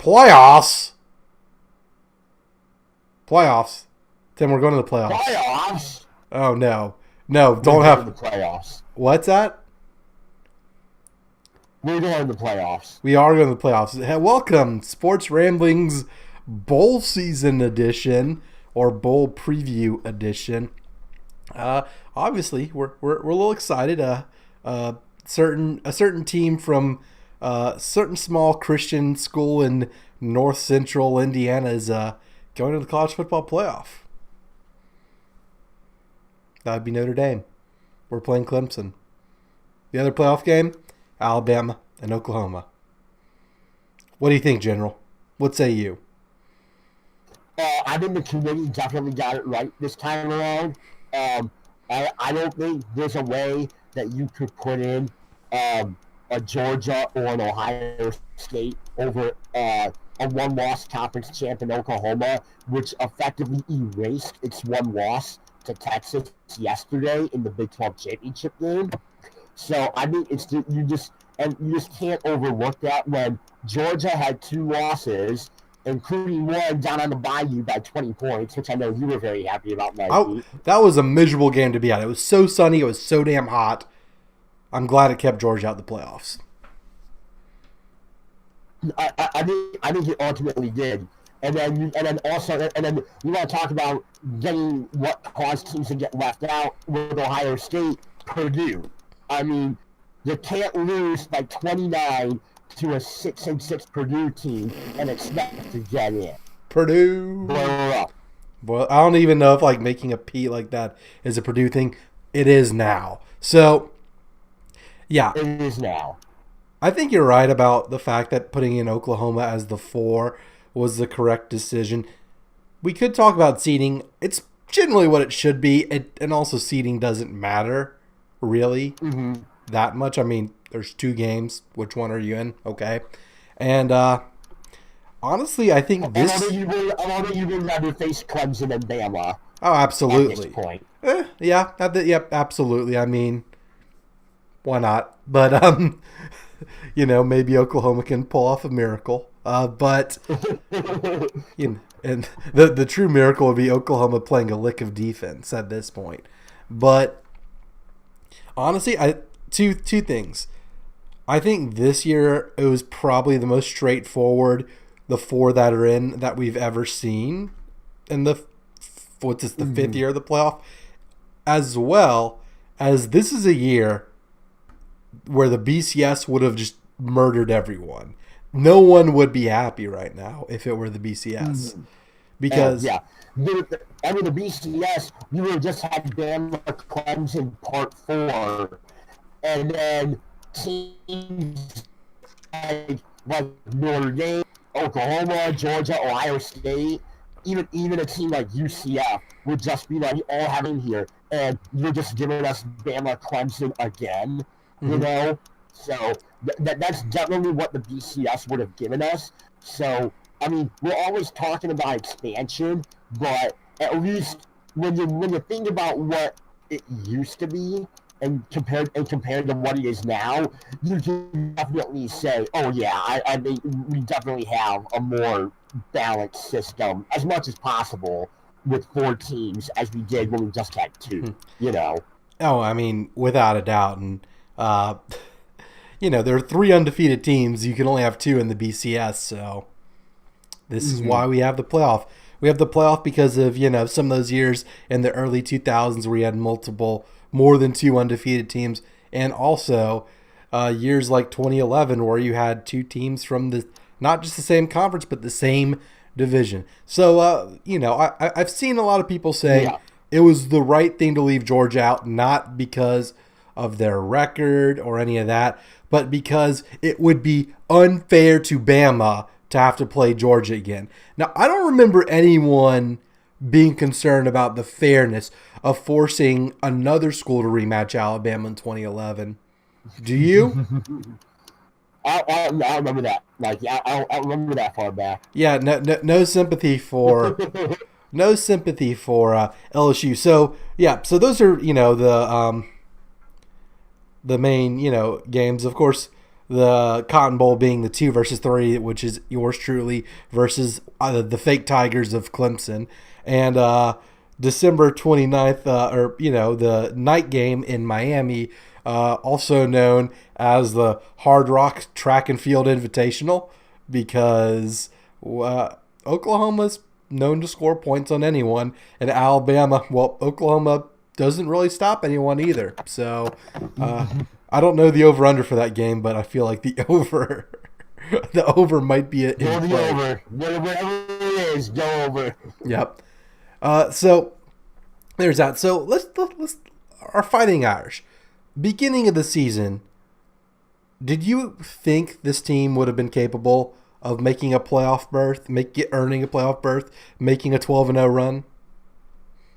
Playoffs? Playoffs. Tim, we're going to the playoffs. Playoffs? Oh, no. No, don't We're have... going to the playoffs. What's that? We're going to the playoffs. We are going to the playoffs. Hey, welcome, Sports Ramblings Bowl Season Edition, or Bowl Preview Edition. Obviously, we're a little excited. A certain team from a certain small Christian school in North Central Indiana is going to the college football playoff. That would be Notre Dame. We're playing Clemson. The other playoff game, Alabama and Oklahoma. What do you think, General? What say you? I think the committee definitely got it right this time around. I don't think there's a way that you could put in a Georgia or an Ohio State over a one-loss conference champ in Oklahoma, which effectively erased its one loss to Texas yesterday in the Big 12 championship game. So I mean, you just can't overlook that when Georgia had two losses, including one down on the Bayou by 20 points, which I know you were very happy about, Mikey. That was a miserable game to be at. It was so sunny. It was so damn hot. I'm glad it kept Georgia out of the playoffs. I think it ultimately did. And then you want to talk about getting what caused teams to get left out with Ohio State, Purdue. I mean, you can't lose by 29 to a 6-6 Purdue team and expect to get in. Purdue. Blow her up. Well, I don't even know if making a P like that is a Purdue thing. It is now. So, yeah. It is now. I think you're right about the fact that putting in Oklahoma as the 4 was the correct decision. We could talk about seeding. It's generally what it should be. And also seeding doesn't matter, really, that much. I mean, there's 2 games. Which one are you in? Okay. And honestly, I think this... I don't think you would rather face Clemson and Bama. Oh, absolutely. At this point. Yeah, absolutely. I mean, why not? But, maybe Oklahoma can pull off a miracle. But and the true miracle would be Oklahoma playing a lick of defense at this point. But honestly, two things. I think this year it was probably the most straightforward, the 4 that are in that we've ever seen in the 5th year of the playoff, as well as this is a year where the BCS would have just murdered everyone. No one would be happy right now if it were the BCS. Because... under the BCS, you would have just had Bama Clemson Part 4, and then teams like Notre Dame, Oklahoma, Georgia, Ohio State, even a team like UCF would just be all having here, and you're just giving us Bama Clemson again, you know? So that's definitely what the BCS would have given us. So, I mean, we're always talking about expansion, but at least when you think about what it used to be and compared to what it is now, you can definitely say, oh yeah, I think we definitely have a more balanced system as much as possible with 4 teams as we did when we just had 2, you know? Oh, I mean, without a doubt. And, there are 3 undefeated teams. You can only have 2 in the BCS, so this is why we have the playoff. We have the playoff because of, some of those years in the early 2000s where you had more than 2 undefeated teams, and also years like 2011 where you had 2 teams from not just the same conference, but the same division. So, I've seen a lot of people say it was the right thing to leave Georgia out, not because of their record or any of that, but because it would be unfair to Bama to have to play Georgia again. Now, I don't remember anyone being concerned about the fairness of forcing another school to rematch Alabama in 2011. Do you? I remember that. I remember that far back. Yeah, no sympathy for LSU. So so those are the main games. Of course, the Cotton Bowl being the 2 versus 3, which is yours truly versus the fake Tigers of Clemson, and December 29th, the night game in Miami, also known as the Hard Rock Track and Field Invitational, because Oklahoma's known to score points on anyone, and Alabama, well, Oklahoma doesn't really stop anyone either. So I don't know the over-under for that game, but I feel like the over might be it. Go the over. Whatever it is, go over. Yep. So there's that. So let's our Fighting Irish. Beginning of the season, did you think this team would have been capable of making a playoff berth, earning a playoff berth, making a 12-0 run?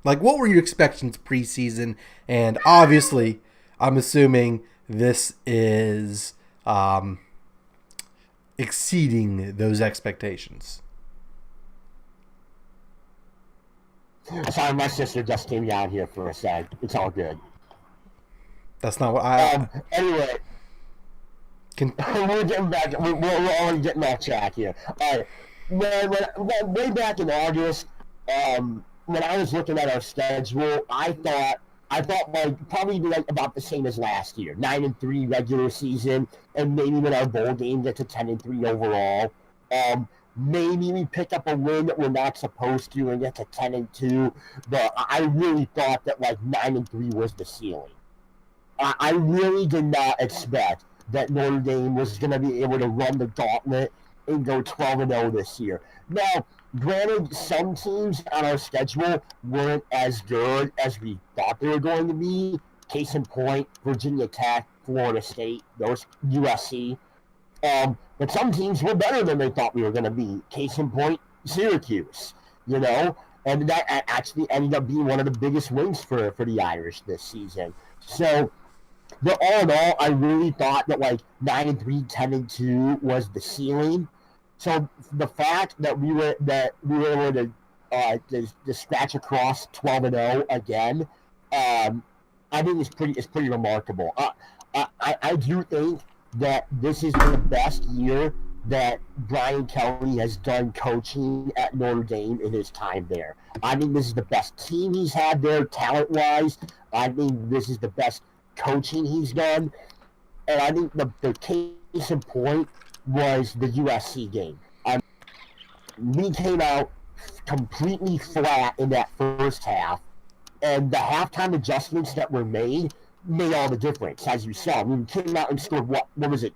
Like, what were your expectations preseason? And obviously, I'm assuming this is exceeding those expectations. Sorry, my sister just came down here for a sec. It's all good. That's not what I... Anyway. We're getting back. We're already getting off track here. All right. Way back in August, when I was looking at our schedule, I thought like probably like about the same as last year, 9-3 regular season, and maybe when our bowl game gets to 10-3 overall. Maybe we pick up a win that we're not supposed to and get to 10-2. But I really thought that like 9-3 was the ceiling. I really did not expect that Notre Dame was going to be able to run the gauntlet and go 12-0 this year. Now, granted, some teams on our schedule weren't as good as we thought they were going to be. Case in point, Virginia Tech, Florida State, those USC. But some teams were better than they thought we were going to be. Case in point, Syracuse, and that actually ended up being one of the biggest wins for the Irish this season. So, but all in all, I really thought that like 9-3, 10-2 was the ceiling. So the fact that we were able to scratch across 12-0 again, I think is pretty remarkable. I do think that this is the best year that Brian Kelly has done coaching at Notre Dame in his time there. I think this is the best team he's had there talent-wise. I think this is the best coaching he's done. And I think the case in point was the USC game. We came out completely flat in that first half, and the halftime adjustments that were made all the difference, as you saw. I mean, we came out and scored, what was it,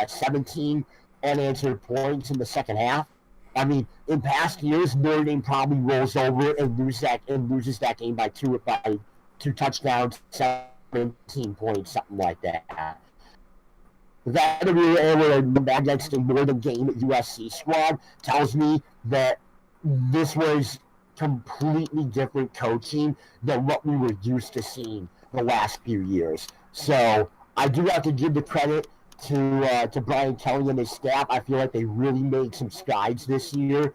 17 unanswered points in the second half. I mean, in past years, Notre Dame probably rolls over and loses that game by two touchdowns, 17 points, something like that. That we were able to win against a Northern game at USC squad tells me that this was completely different coaching than what we were used to seeing the last few years. So I do have to give the credit to Brian Kelly and his staff. I feel like they really made some strides this year.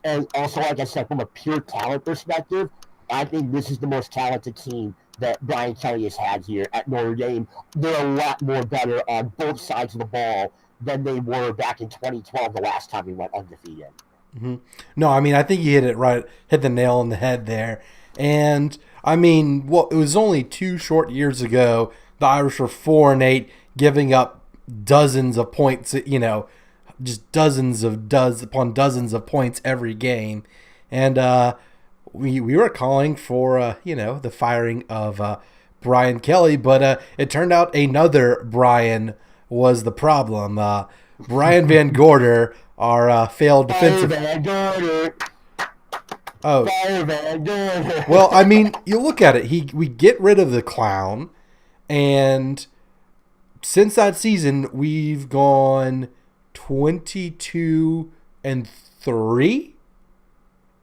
And also, like I said, from a pure talent perspective, I think this is the most talented team that Brian Kelly has had here at Notre Dame. They're a lot more better on both sides of the ball than they were back in 2012, the last time we went undefeated. Mm-hmm. No, I mean, I think you hit the nail on the head there. And, I mean, it was only 2 short years ago, the Irish were 4-8, giving up dozens of points, just dozens upon dozens of points every game. And we were calling for, the firing of Brian Kelly, but it turned out another Brian was the problem. Brian Van Gorder, our failed defensive... Oh, well, I mean, you look at it. We get rid of the clown, and since that season, we've gone 22-3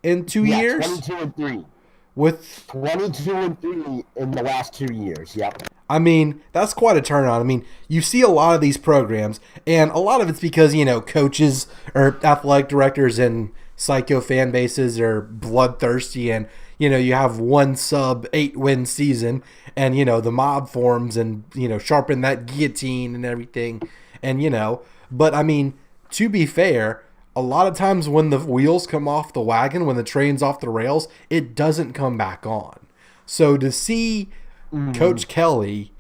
in 2 years. 22-3. With 22-3 in the last 2 years. Yep. I mean, that's quite a turnaround. I mean, you see a lot of these programs, and a lot of it's because, coaches or athletic directors and psycho fan bases are bloodthirsty, and you have one sub 8-win season, and the mob forms and sharpen that guillotine and everything, and but I mean, to be fair, a lot of times when the wheels come off the wagon, when the train's off the rails, it doesn't come back on. So to see Coach Kelly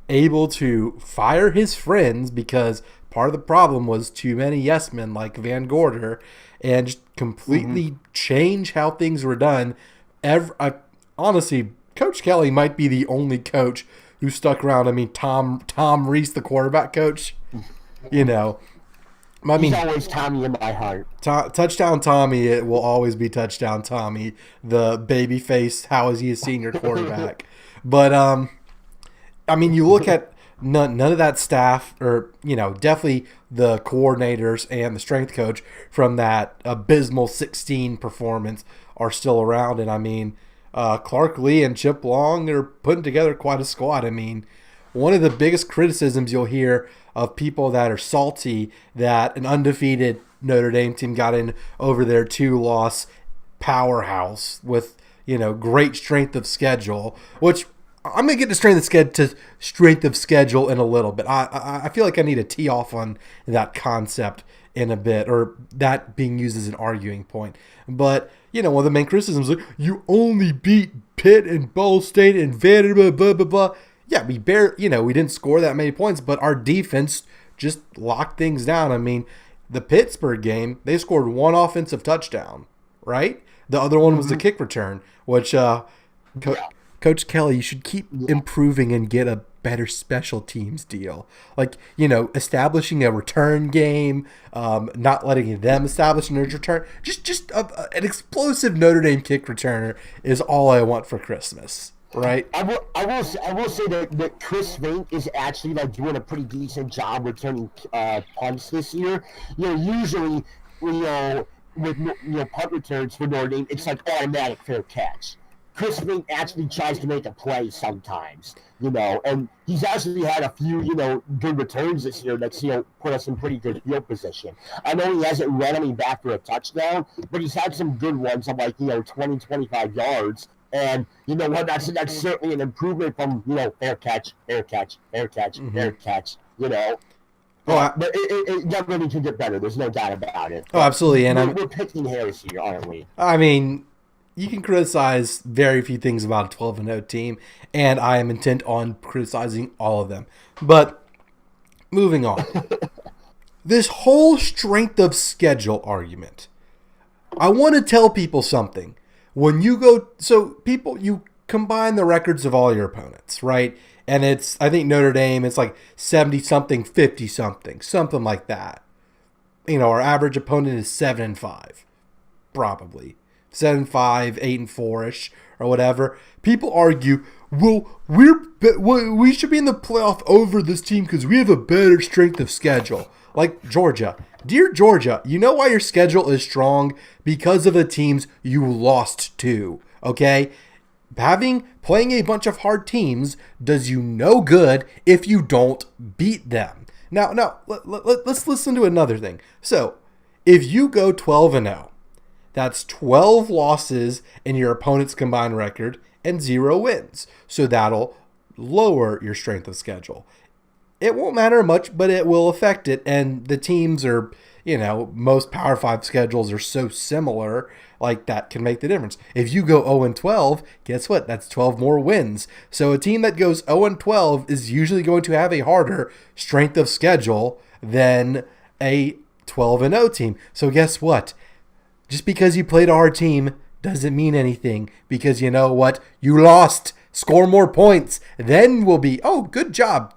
able to fire his friends because part of the problem was too many yes men like Van Gorder, and just completely change how things were done. Honestly, Coach Kelly might be the only coach who stuck around. I mean, Tom Reese, the quarterback coach, He's always Tommy in my heart. Touchdown Tommy, it will always be Touchdown Tommy, the baby face. How is he a senior quarterback? But I mean, you look at none of that staff, or definitely the coordinators and the strength coach from that abysmal 16 performance are still around. And I mean, Clark Lee and Chip Long are putting together quite a squad. I mean, one of the biggest criticisms you'll hear of people that are salty that an undefeated Notre Dame team got in over their 2-loss powerhouse with great strength of schedule, which I'm gonna get to strength of schedule in a little bit. I feel like I need to tee off on that concept in a bit, or that being used as an arguing point. But one of the main criticisms is you only beat Pitt and Ball State and Vanderbilt, blah blah blah. Yeah, we we didn't score that many points, but our defense just locked things down. I mean, the Pittsburgh game, they scored one offensive touchdown, right? The other one was the kick return, which Coach Kelly, you should keep improving and get a better special teams deal. Like, establishing a return game, not letting them establish a return. Just an explosive Notre Dame kick returner is all I want for Christmas, right? I will say that Chris Vink is actually doing a pretty decent job returning punts this year. Usually, with punt returns for Notre Dame, it's like automatic fair catch. Chris Vink actually tries to make a play sometimes, and he's actually had a few, good returns this year that's, put us in pretty good field position. I know he hasn't run any back for a touchdown, but he's had some good ones of 20, 25 yards. And you know what? That's certainly an improvement from, fair catch, fair catch, fair catch, fair catch, But it definitely can get better. There's no doubt about it. Oh, absolutely. And we're picking hairs here, aren't we? I mean, you can criticize very few things about a 12-0 team, and I am intent on criticizing all of them. But moving on. This whole strength of schedule argument. I want to tell people something. When you you combine the records of all your opponents, right? And I think Notre Dame, it's like 70-something, 50-something, something like that. Our average opponent is 7-5, probably. 7-5, 8-4-ish, or whatever. People argue, well, we should be in the playoff over this team because we have a better strength of schedule. Like Georgia. Dear Georgia, you know why your schedule is strong? Because of the teams you lost to, okay? Playing a bunch of hard teams does you no good if you don't beat them. Now, let's listen to another thing. So, if you go 12-0, that's 12 losses in your opponent's combined record and 0 wins. So that'll lower your strength of schedule. It won't matter much, but it will affect it. And the teams are, most Power 5 schedules are so similar, like that can make the difference. If you go 0-12, guess what? That's 12 more wins. So a team that goes 0-12 is usually going to have a harder strength of schedule than a 12-0 team. So guess what? Just because you played a hard team doesn't mean anything, because you know what? You lost. Score more points. Then we'll be, good job.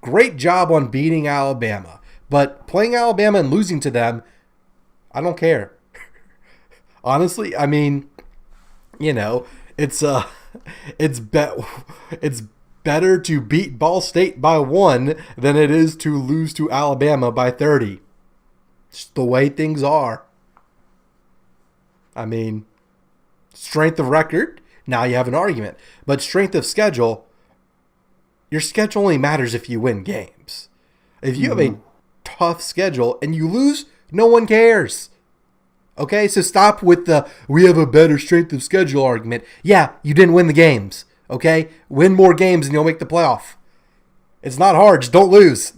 Great job on beating Alabama. But playing Alabama and losing to them, I don't care. Honestly, I mean, it's better to beat Ball State by 1 than it is to lose to Alabama by 30. Just the way things are. I mean, strength of record, now you have an argument. But strength of schedule, your schedule only matters if you win games. If you have a tough schedule and you lose, no one cares. Okay, so stop with the we have a better strength of schedule argument. Yeah, you didn't win the games. Okay, win more games and you'll make the playoff. It's not hard. Just don't lose.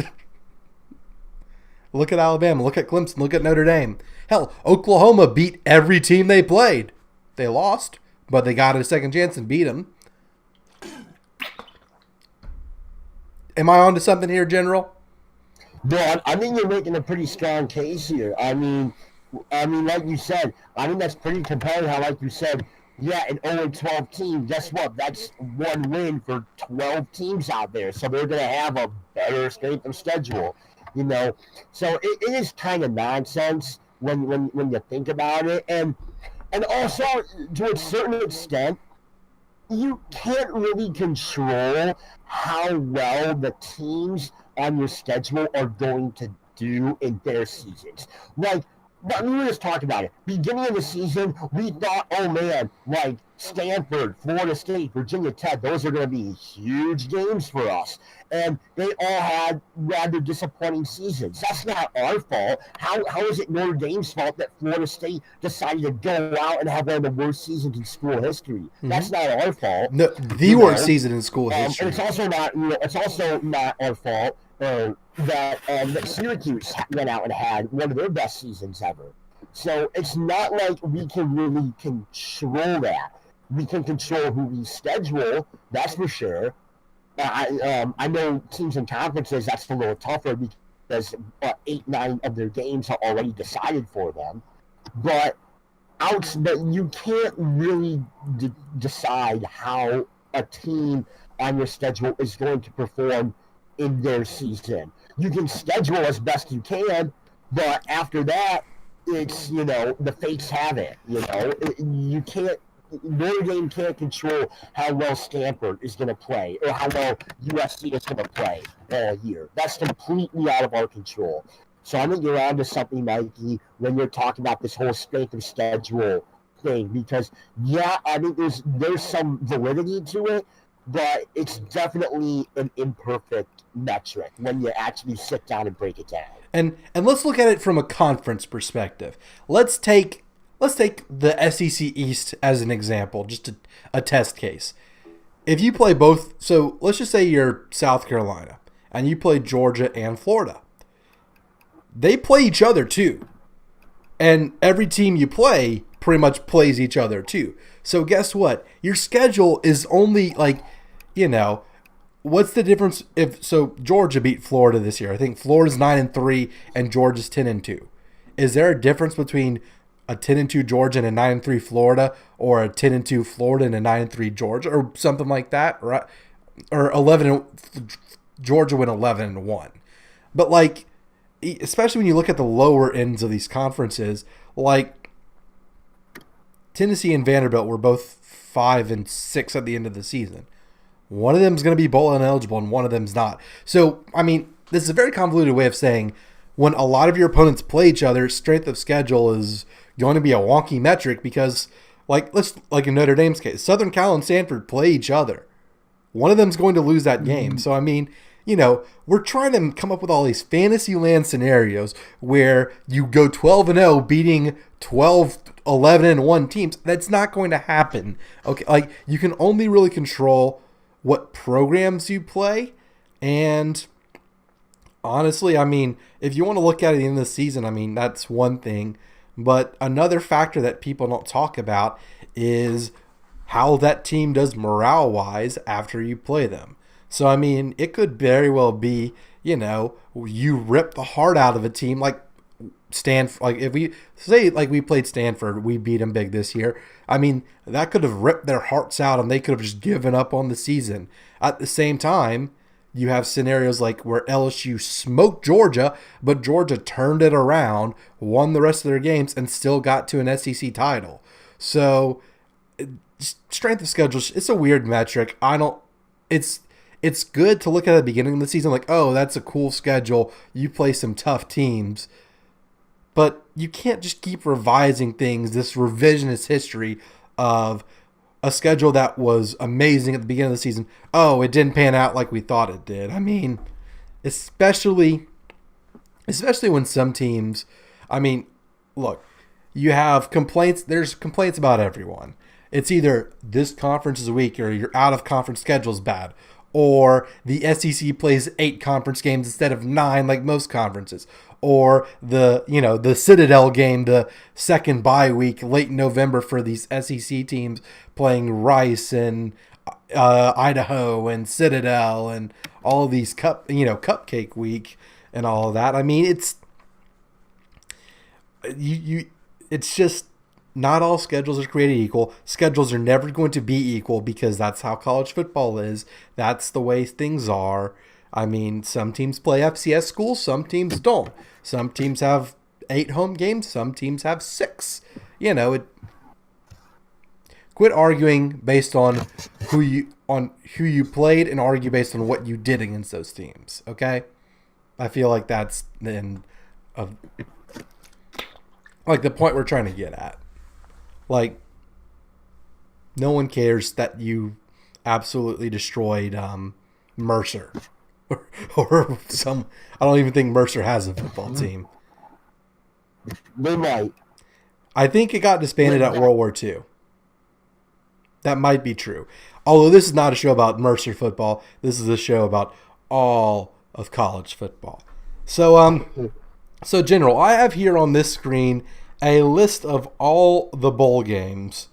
Look at Alabama. Look at Clemson. Look at Notre Dame. Hell, Oklahoma beat every team they played. They lost, but they got a second chance and beat them. Am I on to something here, General? No, I think you're making a pretty strong case here. I mean, like you said, I think that's pretty compelling. How, like you said, yeah, an 0-12 team. Guess what? That's one win for 12 teams out there. So they're going to have a better strength of schedule. You know, so it is kind of nonsense when you think about it, and also to a certain extent, you can't really control how well the teams on your schedule are going to do in their seasons. Like, we were just talking about it. Beginning of the season, we thought, oh man, like Stanford, Florida State, Virginia Tech, those are going to be huge games for us. And they all had rather disappointing seasons. That's not our fault. How is it Notre Dame's fault that Florida State decided to go out and have one of the worst seasons in school history? Mm-hmm. That's not our fault. No, the worst season in school history. And it's also not our fault that Syracuse went out and had one of their best seasons ever. So it's not like we can really control that. We can control who we schedule, that's for sure. I know teams in conferences, that's a little tougher because 8-9 of their games are already decided for them. But you can't really decide how a team on your schedule is going to perform in their season. You can schedule as best you can, but after that, it's, the fates have it. You can't. Notre Dame can't control how well Stanford is going to play or how well USC is going to play all year. That's completely out of our control. So I think you're on to something, Mikey, when you're talking about this whole strength of schedule thing, because, yeah, I think there's some validity to it, but it's definitely an imperfect metric when you actually sit down and break it down. And let's look at it from a conference perspective. Let's take the SEC East as an example, just a test case. If you play both, so let's just say you're South Carolina and you play Georgia and Florida. They play each other too. And every team you play pretty much plays each other too. So guess what? Your schedule is only what's the difference so Georgia beat Florida this year. I think Florida's 9-3 and Georgia's 10-2. Is there a difference between a 10-2 Georgia and a 9-3 Florida, or a 10-2 Florida and a 9-3 Georgia, or something like that, right? Or Georgia went 11-1. But especially when you look at the lower ends of these conferences, like Tennessee and Vanderbilt were both 5-6 at the end of the season. One of them is going to be bowl ineligible, and one of them's not. So, I mean, this is a very convoluted way of saying when a lot of your opponents play each other, strength of schedule is going to be a wonky metric because, like in Notre Dame's case, Southern Cal and Stanford play each other. One of them's going to lose that game. So, I mean, we're trying to come up with all these fantasy land scenarios where you go 12-0 beating 12, 11-1 teams. That's not going to happen. Okay, you can only really control what programs you play, and honestly, I mean, if you want to look at it at the end of the season, I mean, that's one thing. But another factor that people don't talk about is how that team does morale-wise after you play them. So, I mean, it could very well be, you rip the heart out of a team like Stanford. If we say we played Stanford, we beat them big this year. I mean, that could have ripped their hearts out and they could have just given up on the season. At the same time, you have scenarios like where LSU smoked Georgia, but Georgia turned it around, won the rest of their games, and still got to an SEC title. So, strength of schedule, it's a weird metric. It's good to look at the beginning of the season like, oh, that's a cool schedule. You play some tough teams. But you can't just keep revising things, this revisionist history of a schedule that was amazing at the beginning of the season. Oh, it didn't pan out like we thought it did. I mean, especially when some teams, I mean, look, you have complaints. There's complaints about everyone. It's either this conference is weak or your out of conference schedule is bad, or the SEC plays 8 conference games instead of 9 like most conferences, or the Citadel game, the second bye week late in November for these SEC teams playing Rice and Idaho and Citadel and all of these cupcake week and all of that. I mean, it's it's just not all schedules are created equal. Schedules are never going to be equal because that's how college football is. That's the way things are. I mean, some teams play FCS schools, some teams don't. Some teams have 8 home games, some teams have 6. Quit arguing based on who you played and argue based on what you did against those teams. Okay, I feel like that's the end of the point we're trying to get at. Like, no one cares that you absolutely destroyed Mercer or some. I don't even think Mercer has a football team. They might. I think it got disbanded at World War II. That might be true. Although this is not a show about Mercer football. This is a show about all of college football. So, General, I have here on this screen a list of all the bowl games.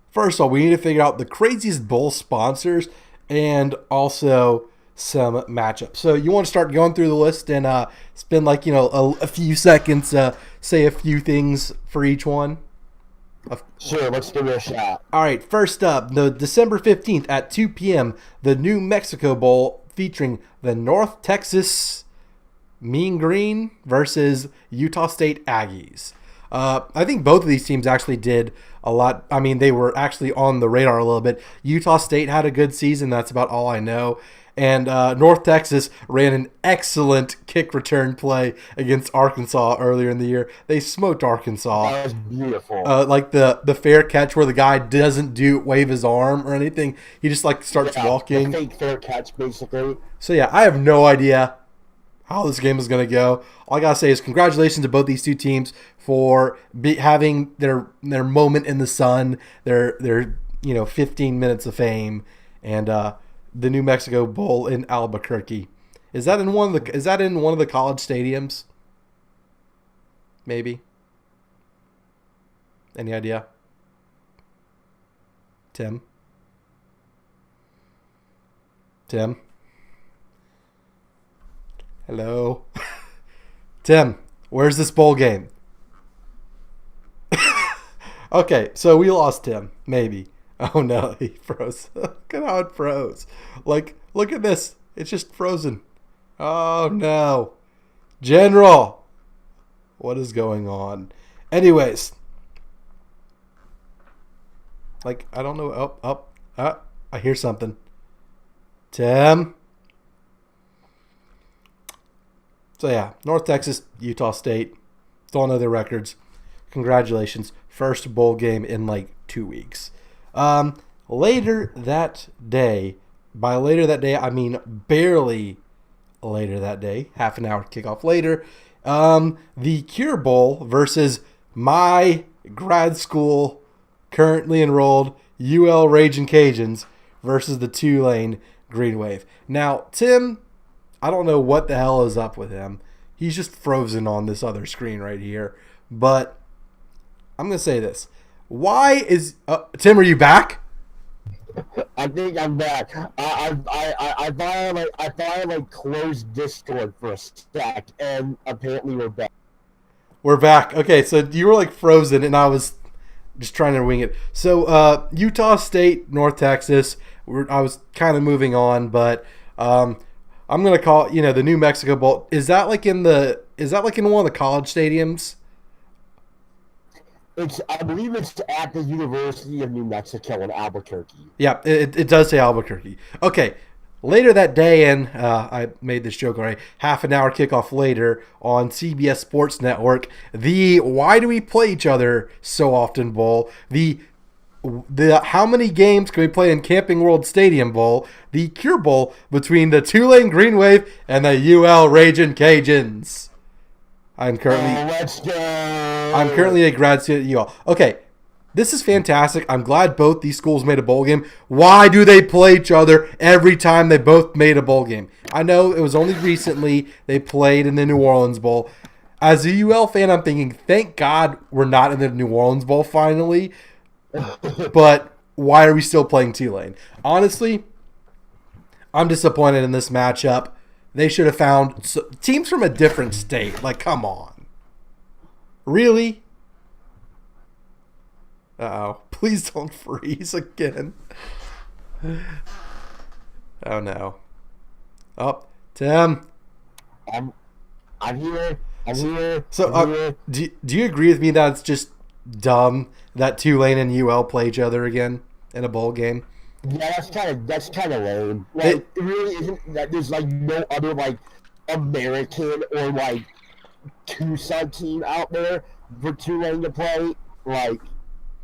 First of all, we need to figure out the craziest bowl sponsors and also some matchups. So you want to start going through the list and spend a few seconds, say a few things for each one? Sure, let's give it a shot. All right, first up, the December 15th at 2 p.m., the New Mexico Bowl featuring the North Texas Mean Green versus Utah State Aggies. I think both of these teams actually did a lot. I mean, they were actually on the radar a little bit. Utah State had a good season. That's about all I know. And North Texas ran an excellent kick return play against Arkansas earlier in the year. They smoked Arkansas. That was beautiful. Like the fair catch where the guy doesn't wave his arm or anything. He just starts walking. The fake fair catch, basically. So yeah, I have no idea how this game is going to go. All I got to say is congratulations to both these two teams for having their moment in the sun, their 15 minutes of fame, and the New Mexico Bowl in Albuquerque. Is that in one of the college stadiums? Maybe. Any idea? Tim? Hello? Tim, where's this bowl game? Okay, so we lost Tim. Maybe. Oh no, he froze. Look at how it froze. Look at this. It's just frozen. Oh no. General! What is going on? Anyways. I don't know. I hear something. Tim? So yeah, North Texas, Utah State. Don't know their records. Congratulations. First bowl game in 2 weeks. Later that day, by later that day, I mean barely later that day, half an hour kickoff later, the Cure Bowl versus my grad school, currently enrolled UL Ragin' Cajuns versus the Tulane Green Wave. Now, Tim, I don't know what the hell is up with him. He's just frozen on this other screen right here. But I'm going to say this. Why is Tim? Are you back? I think I'm back. I thought closed Discord for a sec, and apparently we're back. We're back. Okay, so you were frozen, and I was just trying to wing it. So Utah State, North Texas. I was kind of moving on, but I'm gonna call the New Mexico Bowl. Is that in one of the college stadiums? I believe it's at the University of New Mexico in Albuquerque. Yeah, it does say Albuquerque. Okay, later that day, and I made this joke already, half an hour kickoff later on CBS Sports Network, the Why Do We Play Each Other So Often Bowl, the How Many Games Can We Play in Camping World Stadium Bowl, the Cure Bowl between the Tulane Green Wave and the UL Ragin' Cajuns. I'm currently let's go. I'm currently a grad student at UL. Okay, this is fantastic. I'm glad both these schools made a bowl game. Why do they play each other every time they both made a bowl game? I know it was only recently they played in the New Orleans Bowl. As a UL fan, I'm thinking, thank God we're not in the New Orleans Bowl finally. But why are we still playing Tulane? Honestly, I'm disappointed in this matchup. They should have found teams from a different state. Like, come on. Really? Uh-oh. Please don't freeze again. Oh, no. Oh, Tim. I'm here. I'm here. Do you agree with me that it's just dumb that Tulane and UL play each other again in a bowl game? Yeah, that's kind of lame. Like, it really isn't that there's like no other like American or like two-side team out there for Tulane to play. Like,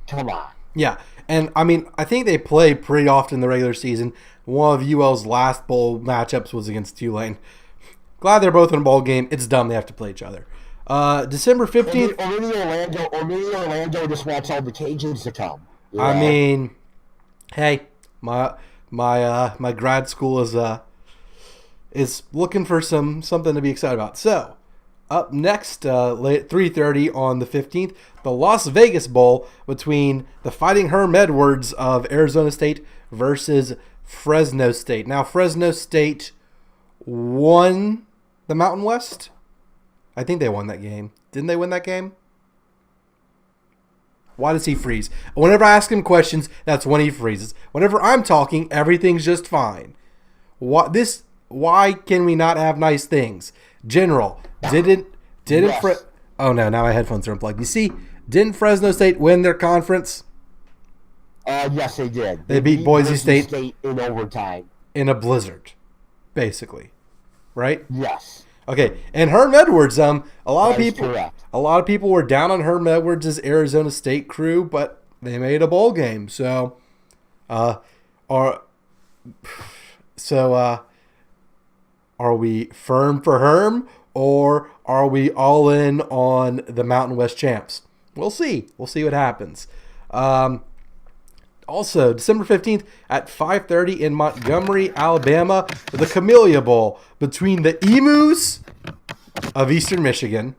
come on. Yeah, and I mean, I think they play pretty often in the regular season. One of UL's last bowl matchups was against Tulane. Glad they're both in a bowl game. It's dumb they have to play each other. December 15th. Or maybe Orlando just wants all the Cajuns to come. Yeah. I mean, hey, my grad school is looking for something to be excited about. So, up next, late 3:30 on the 15th, the Las Vegas Bowl between the Fighting Herm Edwards of Arizona State versus Fresno State. Now, Fresno State won the Mountain West. I think they won that game. Didn't they win that game? Why does he freeze? Whenever I ask him questions, that's when he freezes. Whenever I'm talking, everything's just fine. Why can we not have nice things? General, yes. Oh no, now my headphones are unplugged. You see, didn't Fresno State win their conference? Yes, they did. They beat Boise State in overtime. In a blizzard, basically. Right? Yes. Okay, and Herm Edwards, a lot of people were down on Herm Edwards' Arizona State crew, but they made a bowl game. So, are we firm for Herm, or are we all in on the Mountain West champs? We'll see. We'll see what happens. Also, December 15th at 5:30 in Montgomery, Alabama, the Camellia Bowl between the Emus of Eastern Michigan.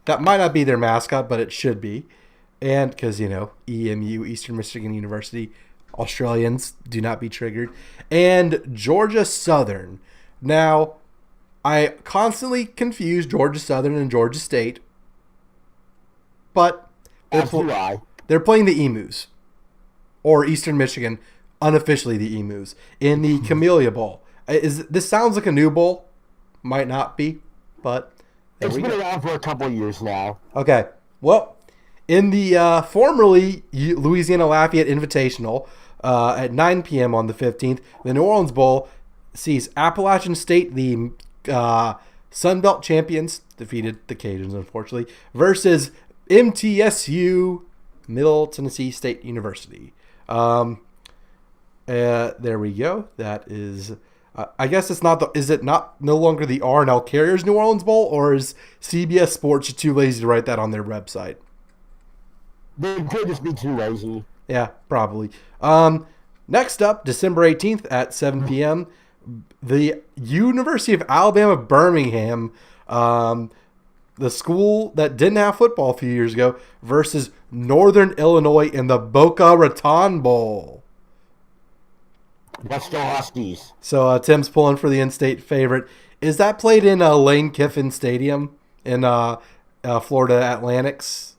That might not be their mascot, but it should be. And because, EMU, Eastern Michigan University, Australians, do not be triggered. And Georgia Southern. Now, I constantly confuse Georgia Southern and Georgia State, but they're playing the Emus. Or Eastern Michigan, unofficially the Emus, in the Camellia Bowl. This sounds like a new bowl. Might not be, but it's been around for a couple of years now. Okay. Well, in the formerly Louisiana Lafayette Invitational at 9 p.m. on the 15th, the New Orleans Bowl sees Appalachian State, the Sun Belt champions, defeated the Cajuns, unfortunately, versus MTSU, Middle Tennessee State University. There we go. That is, I guess it's not is it no longer the R&L Carriers New Orleans Bowl, or is CBS Sports too lazy to write that on their website? They could just be too lazy. Yeah, probably. Next up, December 18th at 7 p.m., the University of Alabama Birmingham, the school that didn't have football a few years ago, versus Northern Illinois in the Boca Raton Bowl. Let's go Huskies. So Tim's pulling for the in-state favorite. Is that played in Lane Kiffin Stadium in Florida Atlantics?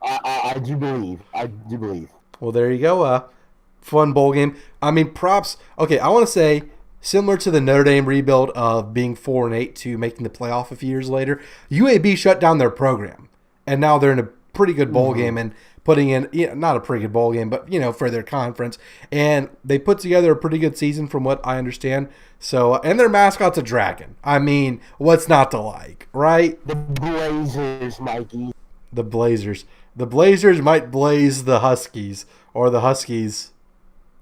I do believe. Well, there you go. Fun bowl game. I mean, props. Okay, I want to say, similar to the Notre Dame rebuild of being 4-8 to making the playoff a few years later, UAB shut down their program, and now they're in a pretty good bowl game and putting in, not a pretty good bowl game, but for their conference, and they put together a pretty good season from what I understand. So, and their mascot's a dragon. I mean, what's not to like, right? The Blazers, Mikey. The Blazers. The Blazers might blaze the Huskies, or the Huskies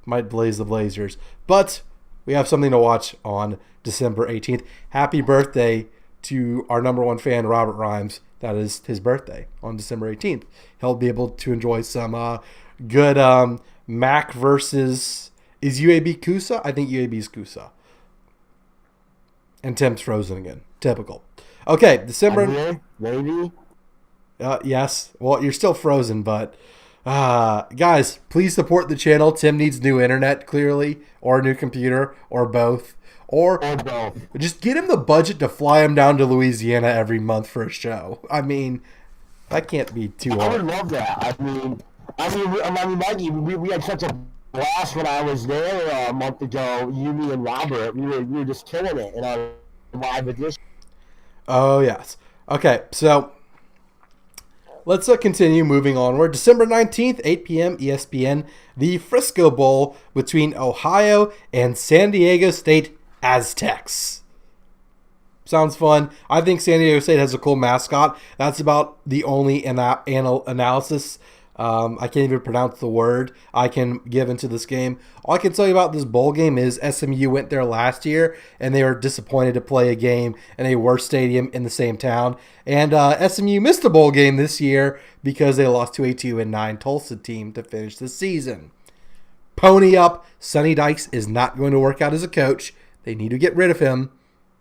might blaze the Blazers, but we have something to watch on December 18th. Happy birthday to our number one fan, Robert Rhymes. that is his birthday on December 18th. He'll be able to enjoy some good Mac versus, is UAB Kusa? I think UAB is Kusa. And Tim's frozen again. Typical. Okay, December. Maybe. Yes. Well, you're still frozen, but guys, please support the channel. Tim needs new internet, clearly, or a new computer, or both. Or both. Just get him the budget to fly him down to Louisiana every month for a show. I mean, that can't be too hard. I would love that. I mean, Mikey, we had such a blast when I was there a month ago. You, me, and Robert, we were just killing it in our live edition. Oh yes. Okay, so let's continue moving onward. December 19th, 8 p.m. ESPN, the Frisco Bowl between Ohio and San Diego State Aztecs. Sounds fun. I think San Diego State has a cool mascot. That's about the only analysis I can't even pronounce the word I can give into this game. All I can tell you about this bowl game is SMU went there last year, and they were disappointed to play a game in a worse stadium in the same town. And SMU missed a bowl game this year because they lost to a 2-9 Tulsa team to finish the season. Pony up. Sonny Dykes is not going to work out as a coach. They need to get rid of him.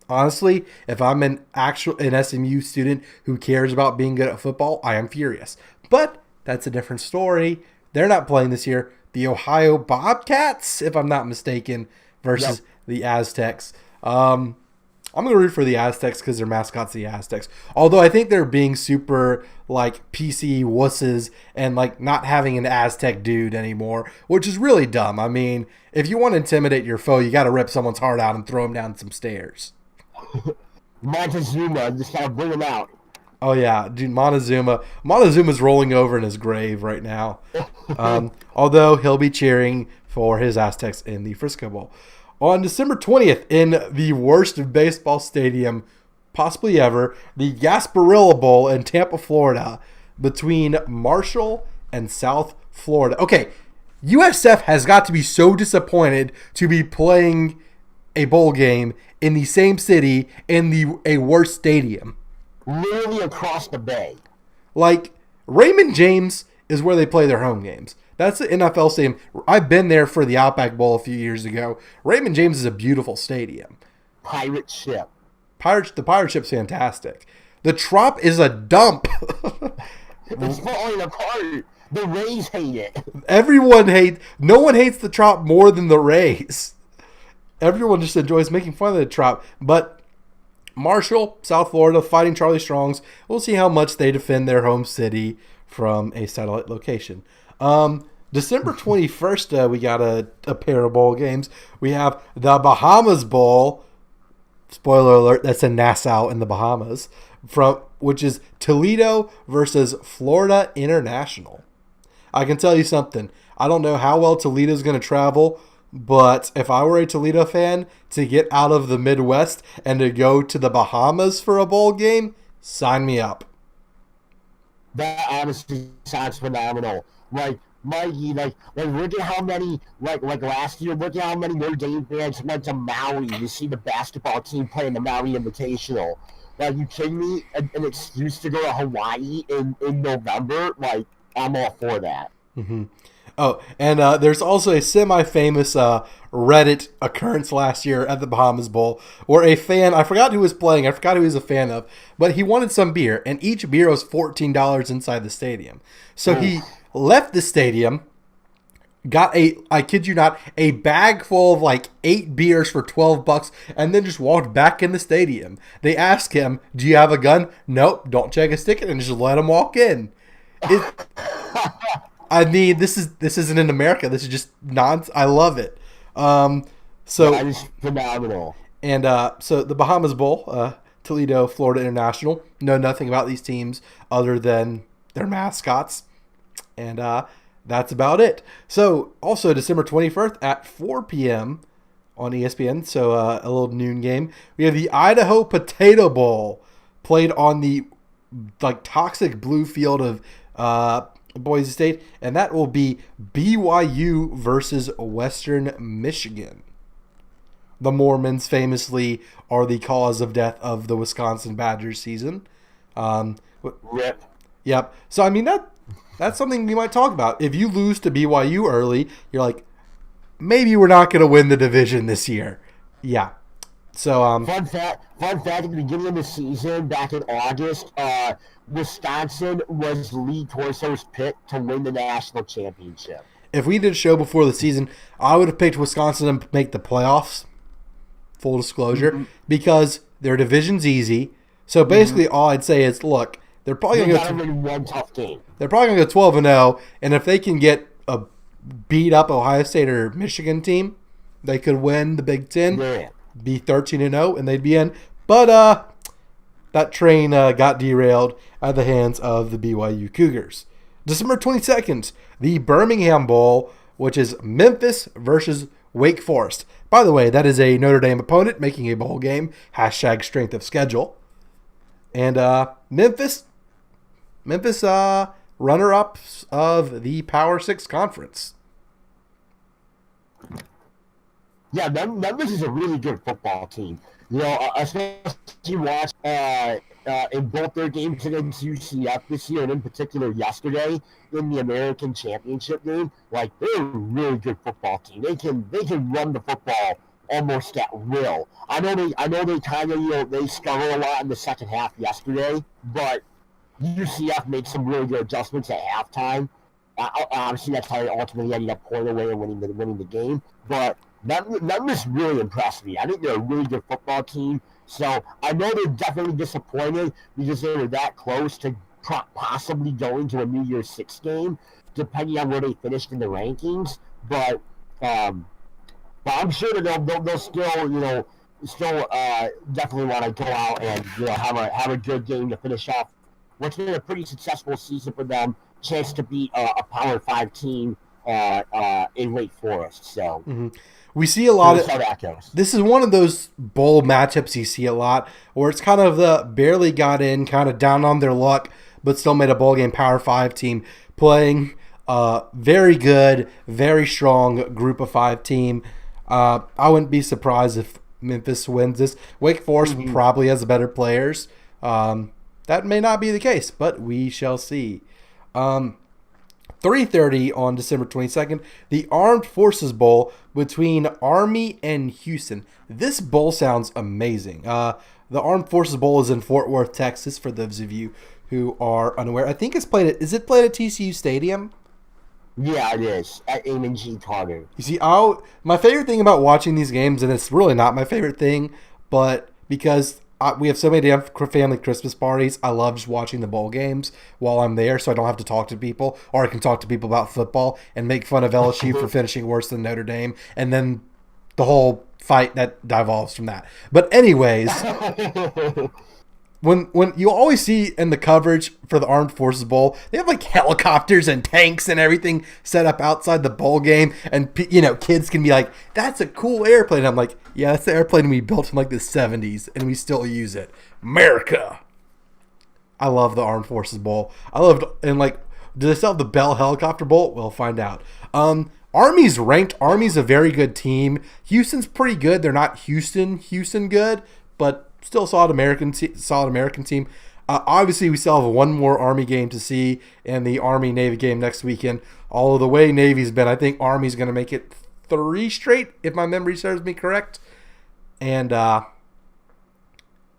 Honestly, if I'm an SMU student who cares about being good at football, I am furious. But that's a different story. They're not playing this year. The Ohio Bobcats, if I'm not mistaken, versus the Aztecs. I'm going to root for the Aztecs because their mascot's the Aztecs. Although I think they're being super like PC wusses and like not having an Aztec dude anymore, which is really dumb. I mean, if you want to intimidate your foe, you got to rip someone's heart out and throw him down some stairs. Montezuma, just gotta bring him out. Oh, yeah, dude, Montezuma's rolling over in his grave right now. Although he'll be cheering for his Aztecs in the Frisco Bowl. On December 20th, in the worst baseball stadium possibly ever, the Gasparilla Bowl in Tampa, Florida, between Marshall and South Florida. Okay, USF has got to be so disappointed to be playing a bowl game in the same city in a worse stadium. Literally across the bay. Like, Raymond James is where they play their home games. That's the NFL stadium. I've been there for the Outback Bowl a few years ago. Raymond James is a beautiful stadium. Pirate ship. The pirate ship's fantastic. The Trop is a dump. It's falling apart. The Rays hate it. No one hates the Trop more than the Rays. Everyone just enjoys making fun of the Trop. But Marshall, South Florida, Fighting Charlie Strongs. We'll see how much they defend their home city from a satellite location. December 21st, we got a pair of bowl games. We have the Bahamas Bowl. Spoiler alert, that's in Nassau in the Bahamas. Which is Toledo versus Florida International. I can tell you something. I don't know how well Toledo's going to travel, but if I were a Toledo fan, to get out of the Midwest and to go to the Bahamas for a bowl game, sign me up. That honestly sounds phenomenal. Like, Mikey, look at how many, like last year, look at how many Notre Dame fans went to Maui to see the basketball team play in the Maui Invitational. Like, you kidding me? An excuse to go to Hawaii in November? Like, I'm all for that. Mm-hmm. Oh, and there's also a semi-famous Reddit occurrence last year at the Bahamas Bowl where a fan, I forgot who was playing, I forgot who he was a fan of, but he wanted some beer, and each beer was $14 inside the stadium. So he left the stadium, got I kid you not, a bag full of like 8 beers for $12, and then just walked back in the stadium. They asked him, "Do you have a gun?" "Nope." "Don't check his ticket," and just let him walk in. I mean, this isn't in America. This is just nonsense. I love it. So that is phenomenal. And so the Bahamas Bowl, Toledo, Florida International. Know nothing about these teams other than their mascots, and that's about it. So also December 21st at 4 p.m. on ESPN. So a little noon game. We have the Idaho Potato Bowl played on the toxic blue field of Boise State, and that will be BYU versus Western Michigan. The Mormons famously are the cause of death of the Wisconsin Badgers season. Rip. Yep. So I mean that's something we might talk about. If you lose to BYU early, you're like, maybe we're not going to win the division this year. Yeah. So fun fact at the beginning of the season, back in August, Wisconsin was Lee Corso's pick to win the national championship. If we did a show before the season, I would have picked Wisconsin to make the playoffs. Full disclosure, because their division's easy. So basically, all I'd say is, look, they're probably going to win one tough game. They're probably going to go 12-0, and if they can get a beat up Ohio State or Michigan team, they could win the Big Ten, be 13-0, and they'd be in. But that train got derailed at the hands of the BYU Cougars. December 22nd, the Birmingham Bowl, which is Memphis versus Wake Forest. By the way, that is a Notre Dame opponent making a bowl game. # strength of schedule. And Memphis runner-ups of the Power 6 conference. Yeah, Memphis is a really good football team. You know, especially watch in both their games against UCF this year, and in particular yesterday in the American Championship game. Like, they're a really good football team. They can run the football almost at will. I know they kind of they struggle a lot in the second half yesterday, but UCF made some really good adjustments at halftime. Obviously, that's how they ultimately ended up pulling away and winning the game. But Memphis really impressed me. I think they're a really good football team. So I know they're definitely disappointed because they were that close to possibly going to a New Year's Six game, depending on where they finished in the rankings. But I'm sure that they'll still definitely want to go out and have a good game to finish off what's been a pretty successful season for them. Chance to beat a Power 5 team in Wake Forest. So. Mm-hmm. We see a lot of that goes. This is one of those bowl matchups you see a lot where it's kind of the barely got in, kind of down on their luck, but still made a bowl game Power 5 team playing very good, very strong Group of 5 team. I wouldn't be surprised if Memphis wins this. Wake Forest probably has better players. That may not be the case, but we shall see. 3:30 on December 22nd, the Armed Forces Bowl between Army and Houston. This bowl sounds amazing. The Armed Forces Bowl is in Fort Worth, Texas, for those of you who are unaware. I think it's played at TCU Stadium? Yeah, it is, at Amon G. Carter. You see, my favorite thing about watching these games, and it's really not my favorite thing, but because we have so many damn family Christmas parties. I love just watching the bowl games while I'm there, so I don't have to talk to people, or I can talk to people about football and make fun of LSU for finishing worse than Notre Dame, and then the whole fight that devolves from that. But anyways, when you always see in the coverage for the Armed Forces Bowl, they have like helicopters and tanks and everything set up outside the bowl game, and kids can be like, "That's a cool airplane." I'm like, "Yeah, that's the airplane we built in like the 70s, and we still use it." America. I love the Armed Forces Bowl. Do they still have the Bell Helicopter Bowl? We'll find out. Army's ranked. Army's a very good team. Houston's pretty good. They're not Houston good, but still a solid American team. Obviously, we still have one more Army game to see, and the Army-Navy game next weekend. All of the way Navy's been, I think Army's going to make it 3 straight, if my memory serves me correct. And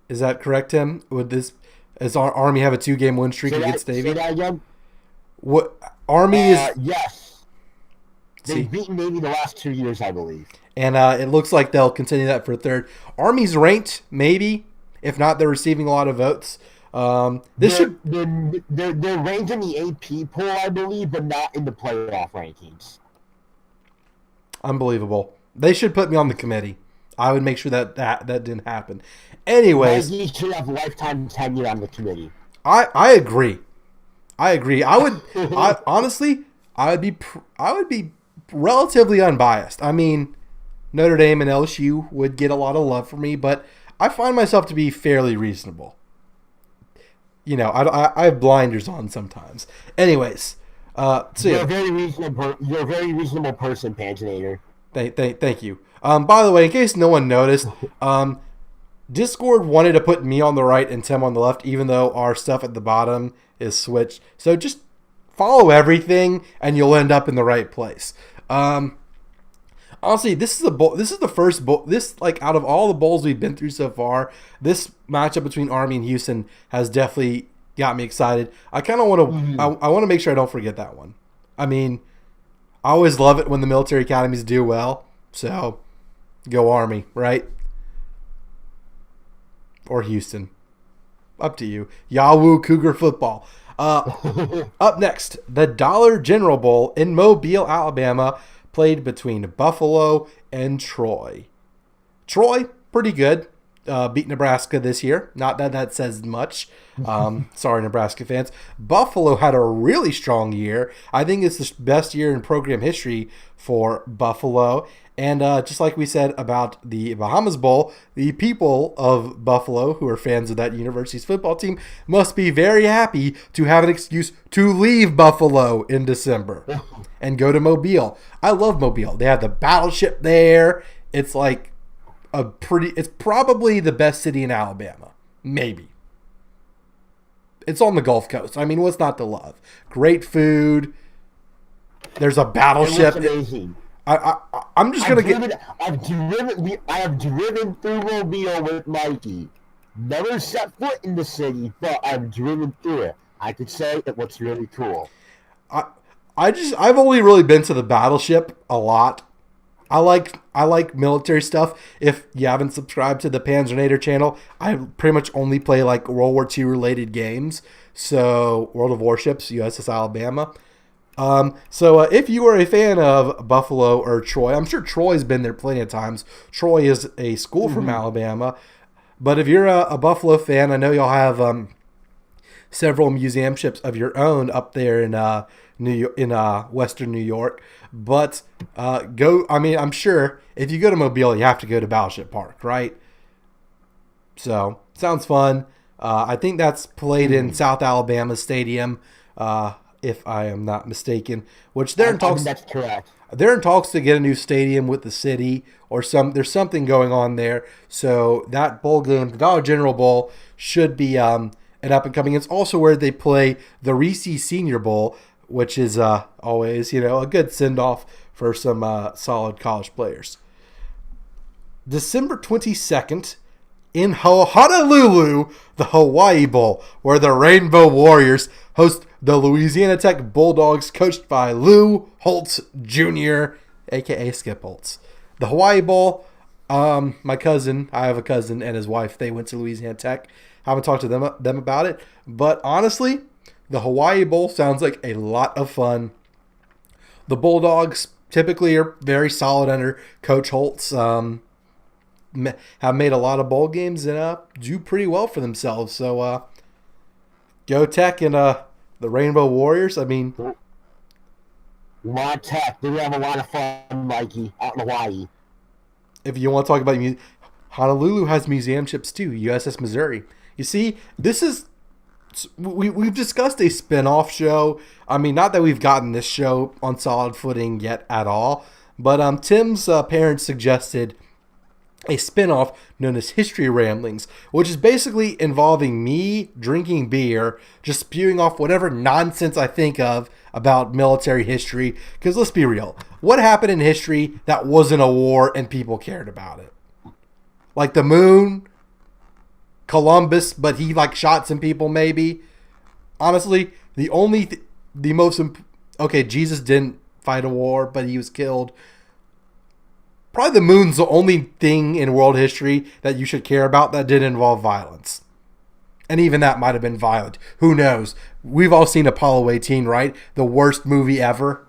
is that correct, Tim? Does our Army have a 2-game win streak against Navy? Say that again? What Army is? Yes. They've beaten Navy the last 2 years, I believe. And it looks like they'll continue that for a third. Army's ranked, maybe. If not, they're receiving a lot of votes. They're ranked in the AP poll, I believe, but not in the playoff rankings. Unbelievable. They should put me on the committee. I would make sure that didn't happen. Anyways, you should have lifetime tenure on the committee. I agree. I would. Honestly, I would be relatively unbiased. I mean, Notre Dame and LSU would get a lot of love from me, but I find myself to be fairly reasonable. I have blinders on sometimes. Anyways, you're a very reasonable person, Paginator. Thank you. By the way, in case no one noticed, Discord wanted to put me on the right and Tim on the left, even though our stuff at the bottom is switched. So just follow everything, and you'll end up in the right place. Honestly, this is a bowl. This is the first bowl. This, like, out of all the bowls we've been through so far, this matchup between Army and Houston has definitely got me excited. I kind of want to. I want to make sure I don't forget that one. I mean, I always love it when the military academies do well. So, go Army, right? Or Houston. Up to you. Yahoo Cougar football. Up next, the Dollar General Bowl in Mobile, Alabama, played between Buffalo and Troy. Troy, pretty good. Beat Nebraska this year. Not that that says much. Sorry, Nebraska fans. Buffalo had a really strong year. I think it's the best year in program history for Buffalo. And just like we said about the Bahamas Bowl, the people of Buffalo, who are fans of that university's football team, must be very happy to have an excuse to leave Buffalo in December and go to Mobile. I love Mobile. They have the battleship there. It's like it's probably the best city in Alabama. Maybe. It's on the Gulf Coast. I mean, what's not to love? Great food. There's a battleship. It looks amazing. I'm just gonna get. I have driven through Mobile with Mikey. Never set foot in the city, but I've driven through it. I could say it looks really cool. I've only really been to the battleship a lot. I like military stuff. If you haven't subscribed to the Panzernator channel, I pretty much only play like World War II related games. So World of Warships, USS Alabama. So if you are a fan of Buffalo or Troy, I'm sure Troy's been there plenty of times. Troy is a school from Alabama. But if you're a Buffalo fan, I know y'all have several museum ships of your own up there in Western New York. But I'm sure if you go to Mobile, you have to go to Battleship Park, right? So sounds fun. I think that's played in South Alabama Stadium. If I am not mistaken, which they're in talks. That's correct. They're in talks to get a new stadium with the city, or there's something going on there. So that bowl game, the Dollar General Bowl, should be an up and coming. It's also where they play the Reese Senior Bowl, which is always a good send off for some solid college players. December 22nd. In Honolulu, the Hawaii Bowl, where the Rainbow Warriors host the Louisiana Tech Bulldogs, coached by Lou Holtz Jr., a.k.a. Skip Holtz. The Hawaii Bowl, I have a cousin and his wife, they went to Louisiana Tech. Haven't talked to them about it, but honestly, the Hawaii Bowl sounds like a lot of fun. The Bulldogs typically are very solid under Coach Holtz. Have made a lot of bowl games and do pretty well for themselves. So go Tech and the Rainbow Warriors. I mean, La Tech, they have a lot of fun, Mikey, out in Hawaii. If you want to talk about Honolulu has museum ships too. USS Missouri. You see, we've discussed a spin-off show. I mean, not that we've gotten this show on solid footing yet at all, but Tim's parents suggested a spinoff known as History Ramblings, which is basically involving me drinking beer, just spewing off whatever nonsense I think of about military history. Because let's be real, what happened in history that wasn't a war and people cared about it? Like the moon, Columbus, but he shot some people maybe. Honestly, Jesus didn't fight a war, but he was killed. Probably the moon's the only thing in world history that you should care about that didn't involve violence. And even that might have been violent. Who knows? We've all seen Apollo 18, right? The worst movie ever.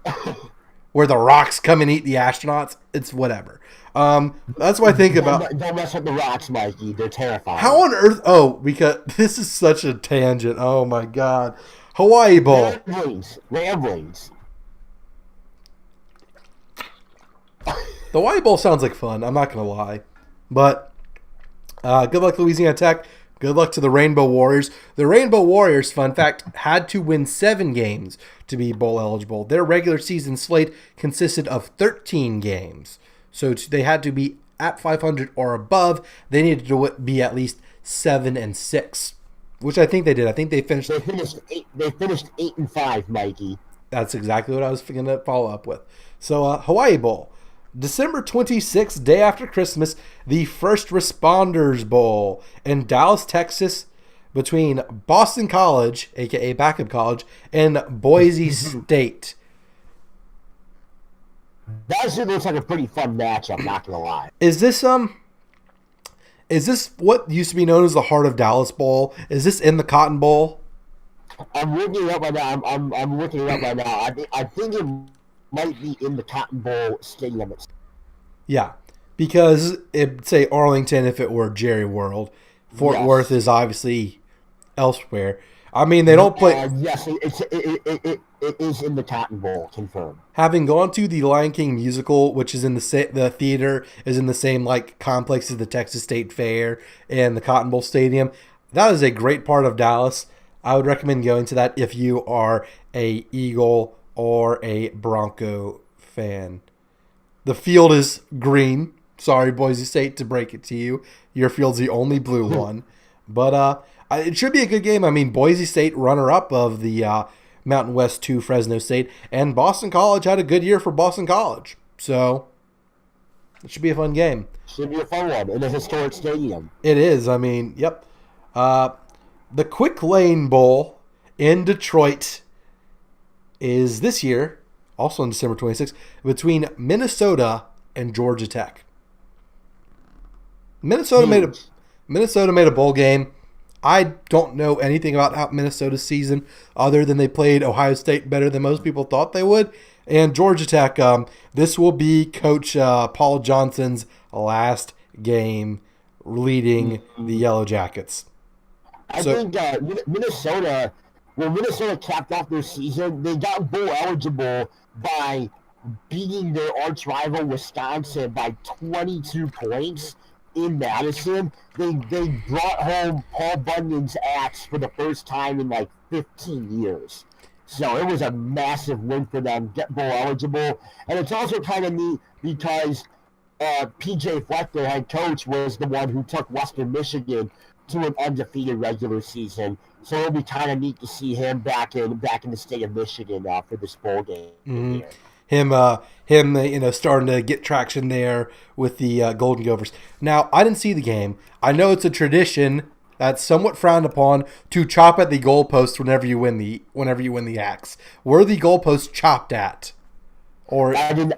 Where the rocks come and eat the astronauts. It's whatever. That's what I think about. Don't mess with the rocks, Mikey. They're terrifying. How on earth? Oh, because this is such a tangent. Oh, my God. Hawaii Bowl. Ramblings. The Hawaii Bowl sounds like fun. I'm not going to lie. But good luck, Louisiana Tech. Good luck to the Rainbow Warriors. The Rainbow Warriors, fun fact, had to win 7 games to be bowl eligible. Their regular season slate consisted of 13 games. So they had to be at 500 or above, they needed to be at least 7-6, which I think they did. I think they finished. They finished 8-5, Mikey. That's exactly what I was going to follow up with. So Hawaii Bowl, December 26th, day after Christmas, the First Responders Bowl in Dallas, Texas, between Boston College, aka Backup College, and Boise State. That actually looks like a pretty fun matchup, not gonna lie. Is this what used to be known as the Heart of Dallas Bowl? Is this in the Cotton Bowl? I'm looking it up right now. I'm looking it up right now. I think it might be in the Cotton Bowl stadium. Yeah, because it'd say Arlington if it were Jerry World. Fort Worth is obviously elsewhere. I mean, they don't play. Yes, it is in the Cotton Bowl, confirmed. Having gone to the Lion King musical, which is in the theater, is in the same complex as the Texas State Fair and the Cotton Bowl Stadium. That is a great part of Dallas. I would recommend going to that if you are a Eagle or a Bronco fan. The field is green. Sorry, Boise State, to break it to you. Your field's the only blue one. But it should be a good game. I mean, Boise State, runner-up of the Mountain West 2 Fresno State, and Boston College had a good year for Boston College. So it should be a fun game. Should be a fun one in a historic stadium. It is. I mean, yep. The Quick Lane Bowl in Detroit is this year, also on December 26th, between Minnesota and Georgia Tech. Minnesota made a bowl game. I don't know anything about Minnesota's season other than they played Ohio State better than most people thought they would. And Georgia Tech, this will be Coach Paul Johnson's last game leading the Yellow Jackets. I think Minnesota capped off their season. They got bowl eligible by beating their arch rival Wisconsin by 22 points in Madison. They brought home Paul Bunyan's axe for the first time in 15 years. So it was a massive win for them, get bowl eligible. And it's also kind of neat because PJ Fleck, their head coach, was the one who took Western Michigan to an undefeated regular season. So it'll be kind of neat to see him back in the state of Michigan for this bowl game. Mm-hmm. Him, starting to get traction there with the Golden Gophers. Now, I didn't see the game. I know it's a tradition that's somewhat frowned upon to chop at the goalpost whenever you win the axe. Were the goalposts chopped at? Or I did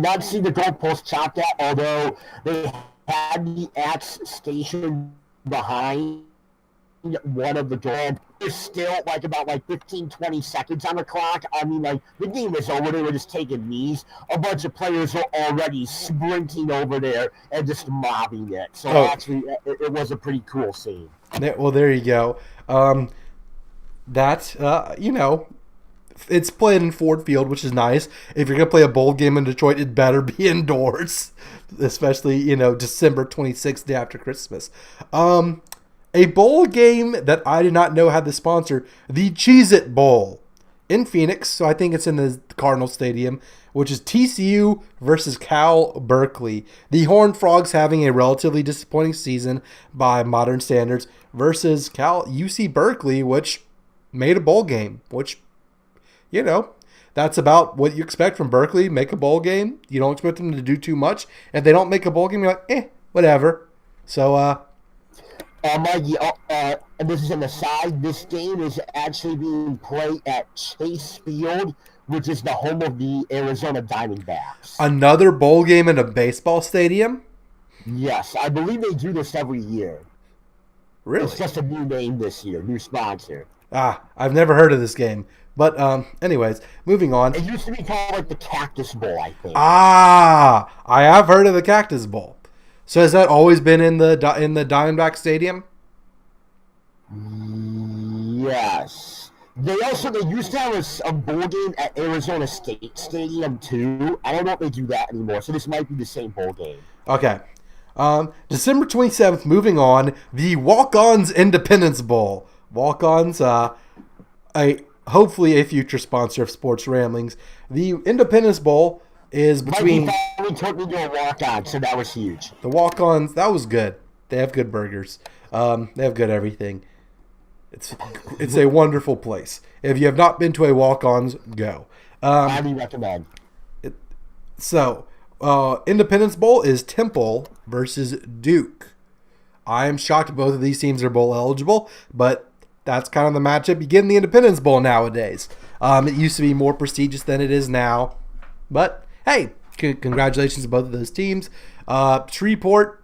not see the goalpost chopped at, although they had the axe stationed behind one of the doors. There's still about 15, 20 seconds on the clock. I mean, the game was over. They were just taking knees. A bunch of players were already sprinting over there and just mobbing it. So actually, it was a pretty cool scene. Well, there you go. It's played in Ford Field, which is nice. If you're going to play a bowl game in Detroit, it better be indoors, especially, December 26th, day after Christmas. A bowl game that I did not know had the sponsor, the Cheez-It Bowl in Phoenix. So I think it's in the Cardinal Stadium, which is TCU versus Cal Berkeley. The Horned Frogs having a relatively disappointing season by modern standards versus UC Berkeley, which made a bowl game, which, that's about what you expect from Berkeley. Make a bowl game. You don't expect them to do too much. If they don't make a bowl game, you're like, whatever. So, Mikey, and this is an aside, this game is actually being played at Chase Field, which is the home of the Arizona Diamondbacks. Another bowl game in a baseball stadium? Yes, I believe they do this every year. Really? It's just a new name this year, new sponsor. I've never heard of this game. But anyways, moving on. It used to be called the Cactus Bowl, I think. I have heard of the Cactus Bowl. So has that always been in the Diamondback Stadium? Yes. They used to have a bowl game at Arizona State Stadium too. I don't know if they do that anymore. So this might be the same bowl game. Okay. December 27th, moving on, the Walk-Ons Independence Bowl. Walk-Ons, hopefully a future sponsor of Sports Ramblings. The Independence Bowl is between Mikey finally took me to a walk-on, so that was huge. the walk-ons. That was good. They have good burgers. They have good everything. It's a wonderful place. If you have not been to a walk-ons, go. Highly recommend. So, Independence Bowl is Temple versus Duke. I am shocked both of these teams are bowl eligible, but that's kind of the matchup you get in the Independence Bowl nowadays. It used to be more prestigious than it is now. But, hey, congratulations to both of those teams. Shreveport,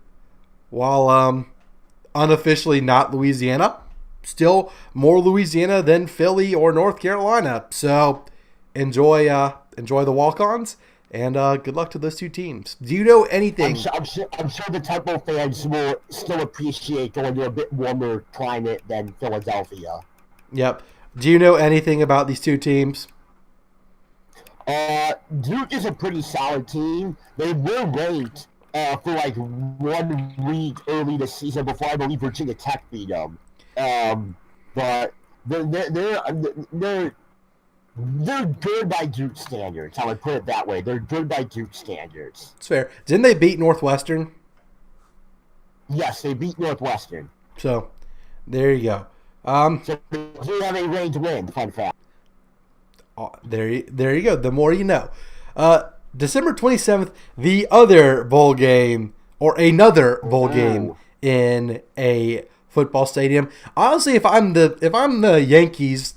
while unofficially not Louisiana, still more Louisiana than Philly or North Carolina. So, enjoy the walk-ons. And good luck to those two teams. Do you know anything? I'm sure the Temple fans will still appreciate going to a bit warmer climate than Philadelphia. Yep. Do you know anything about these two teams? Duke is a pretty solid team. They were ranked for like 1 week early this season before I believe Virginia Tech beat them. But they're good by Duke standards. I would put it that way. They're good by Duke standards. It's fair. Didn't they beat Northwestern? Yes, they beat Northwestern. So, there you go. So they have a ranked win. Fun fact. There you go. The more you know. December 27th, the other bowl game or another bowl game in a football stadium. Honestly, if I'm the Yankees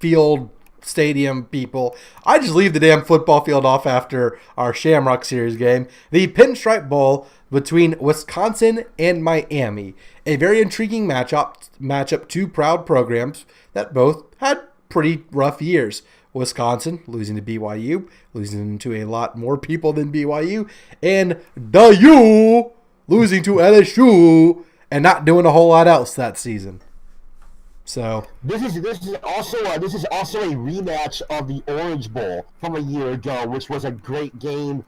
field stadium people, I just leave the damn football field off after our Shamrock Series game. The Pinstripe Bowl between Wisconsin and Miami. A very intriguing matchup, two proud programs that both had pretty rough years. Wisconsin losing to BYU, losing to a lot more people than BYU, and the U losing to LSU and not doing a whole lot else that season. So this is also a rematch of the Orange Bowl from a year ago, which was a great game.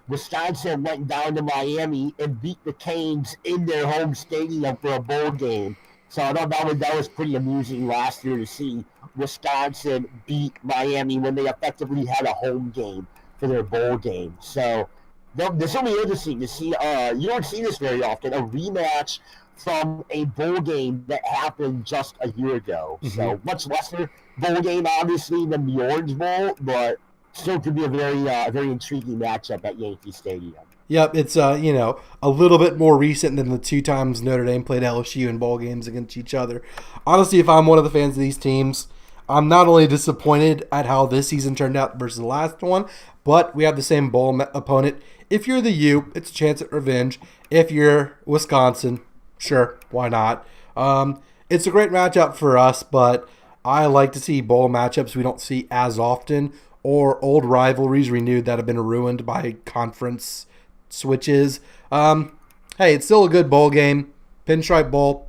Wisconsin went down to Miami and beat the Canes in their home stadium for a bowl game. So I thought that was pretty amusing last year to see Wisconsin beat Miami when they effectively had a home game for their bowl game. So this will be interesting to see. You don't see this very often, a rematch from a bowl game that happened just a year ago. Mm-hmm. So much lesser bowl game, obviously, than the Orange Bowl, but still could be a very intriguing matchup at Yankee Stadium. Yep, it's a little bit more recent than the two times Notre Dame played LSU in bowl games against each other. Honestly, if I'm one of the fans of these teams, I'm not only disappointed at how this season turned out versus the last one, but we have the same bowl opponent. If you're the U, it's a chance at revenge. If you're Wisconsin, sure, why not? It's a great matchup for us, but I like to see bowl matchups we don't see as often or old rivalries renewed that have been ruined by conference switches. Hey, it's still a good bowl game. Pinstripe Bowl,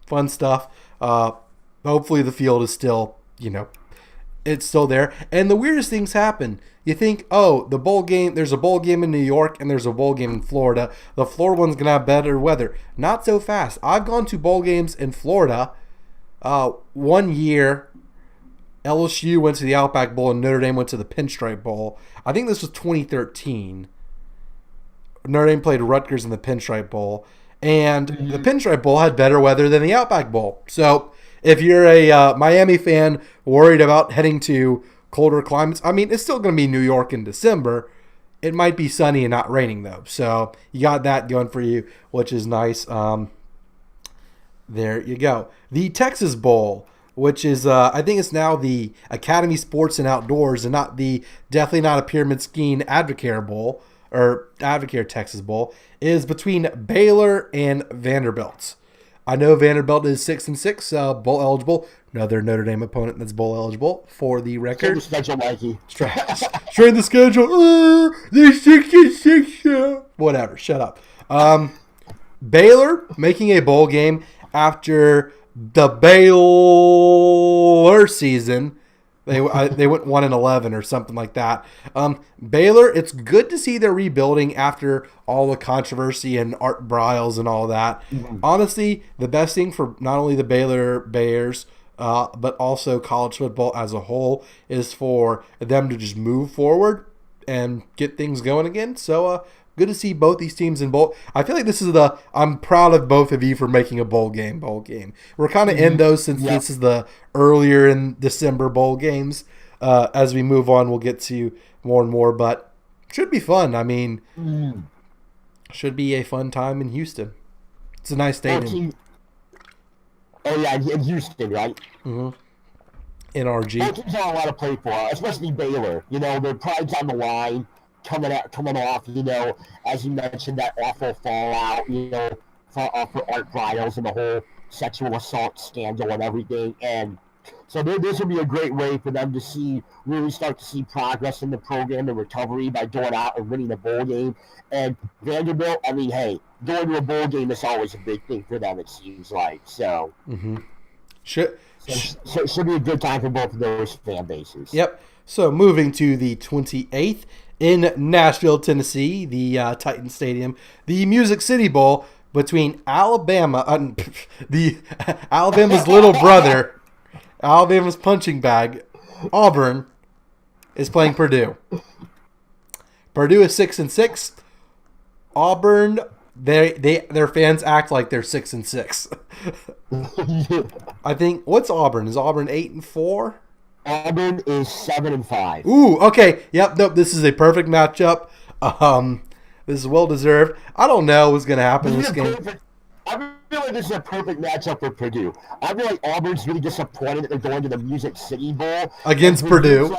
fun stuff. Hopefully the field is still, it's still there. And the weirdest things happen. You think, the bowl game, there's a bowl game in New York and there's a bowl game in Florida. The Florida one's going to have better weather. Not so fast. I've gone to bowl games in Florida. 1 year, LSU went to the Outback Bowl and Notre Dame went to the Pinstripe Bowl. I think this was 2013. Notre Dame played Rutgers in the Pinstripe Bowl. And the Pinstripe Bowl had better weather than the Outback Bowl. So if you're a Miami fan worried about heading to colder climates, it's still going to be New York in December. It might be sunny and not raining, though. So you got that going for you, which is nice. There you go. The Texas Bowl, which is, I think it's now the Academy Sports and Outdoors and definitely not a Pyramid Scheme Advocare Bowl or Advocare Texas Bowl, is between Baylor and Vanderbilt. I know Vanderbilt is 6-6, bowl eligible. Another Notre Dame opponent that's bowl eligible for the record. Straight the schedule, Mikey. Straight the schedule. They're 6-6. Whatever. Shut up. Baylor making a bowl game after the Baylor season. They went 1-11 or something like that. Baylor, it's good to see they're rebuilding after all the controversy and Art Briles and all that. Mm-hmm. Honestly, the best thing for not only the Baylor Bears, but also college football as a whole, is for them to just move forward and get things going again. So good to see both these teams in bowl. I feel like this is I'm proud of both of you for making a bowl game. We're kind of in those since this is the earlier in December bowl games. As we move on, we'll get to more and more, but should be fun. I mean, should be a fun time in Houston. It's a nice stadium. Oh yeah, in Houston, right? Mm-hmm. NRG. Both teams have a lot to play for, especially Baylor. You know, their pride's on the line, coming off. You know, as you mentioned, that awful fallout. You know, for Art Briles and the whole sexual assault scandal and everything, and so this will be a great way for them to really start to see progress in the program and recovery by going out and winning the bowl game. And Vanderbilt, I mean, hey, going to a bowl game is always a big thing for them, it seems like. So, should be a good time for both of those fan bases. Yep. So moving to the 28th in Nashville, Tennessee, the Titan Stadium, the Music City Bowl between Alabama's little brother. Alabama's punching bag, Auburn, is playing Purdue. Purdue is 6-6. Auburn, their fans act like they're 6-6. I think what's Auburn? Is Auburn 8-4? Auburn is 7-5. Ooh, okay. Yep. Nope. This is a perfect matchup. This is well deserved. I don't know what's going to happen in this game. I feel like this is a perfect matchup for Purdue. I feel like Auburn's really disappointed that they're going to the Music City Bowl against Purdue.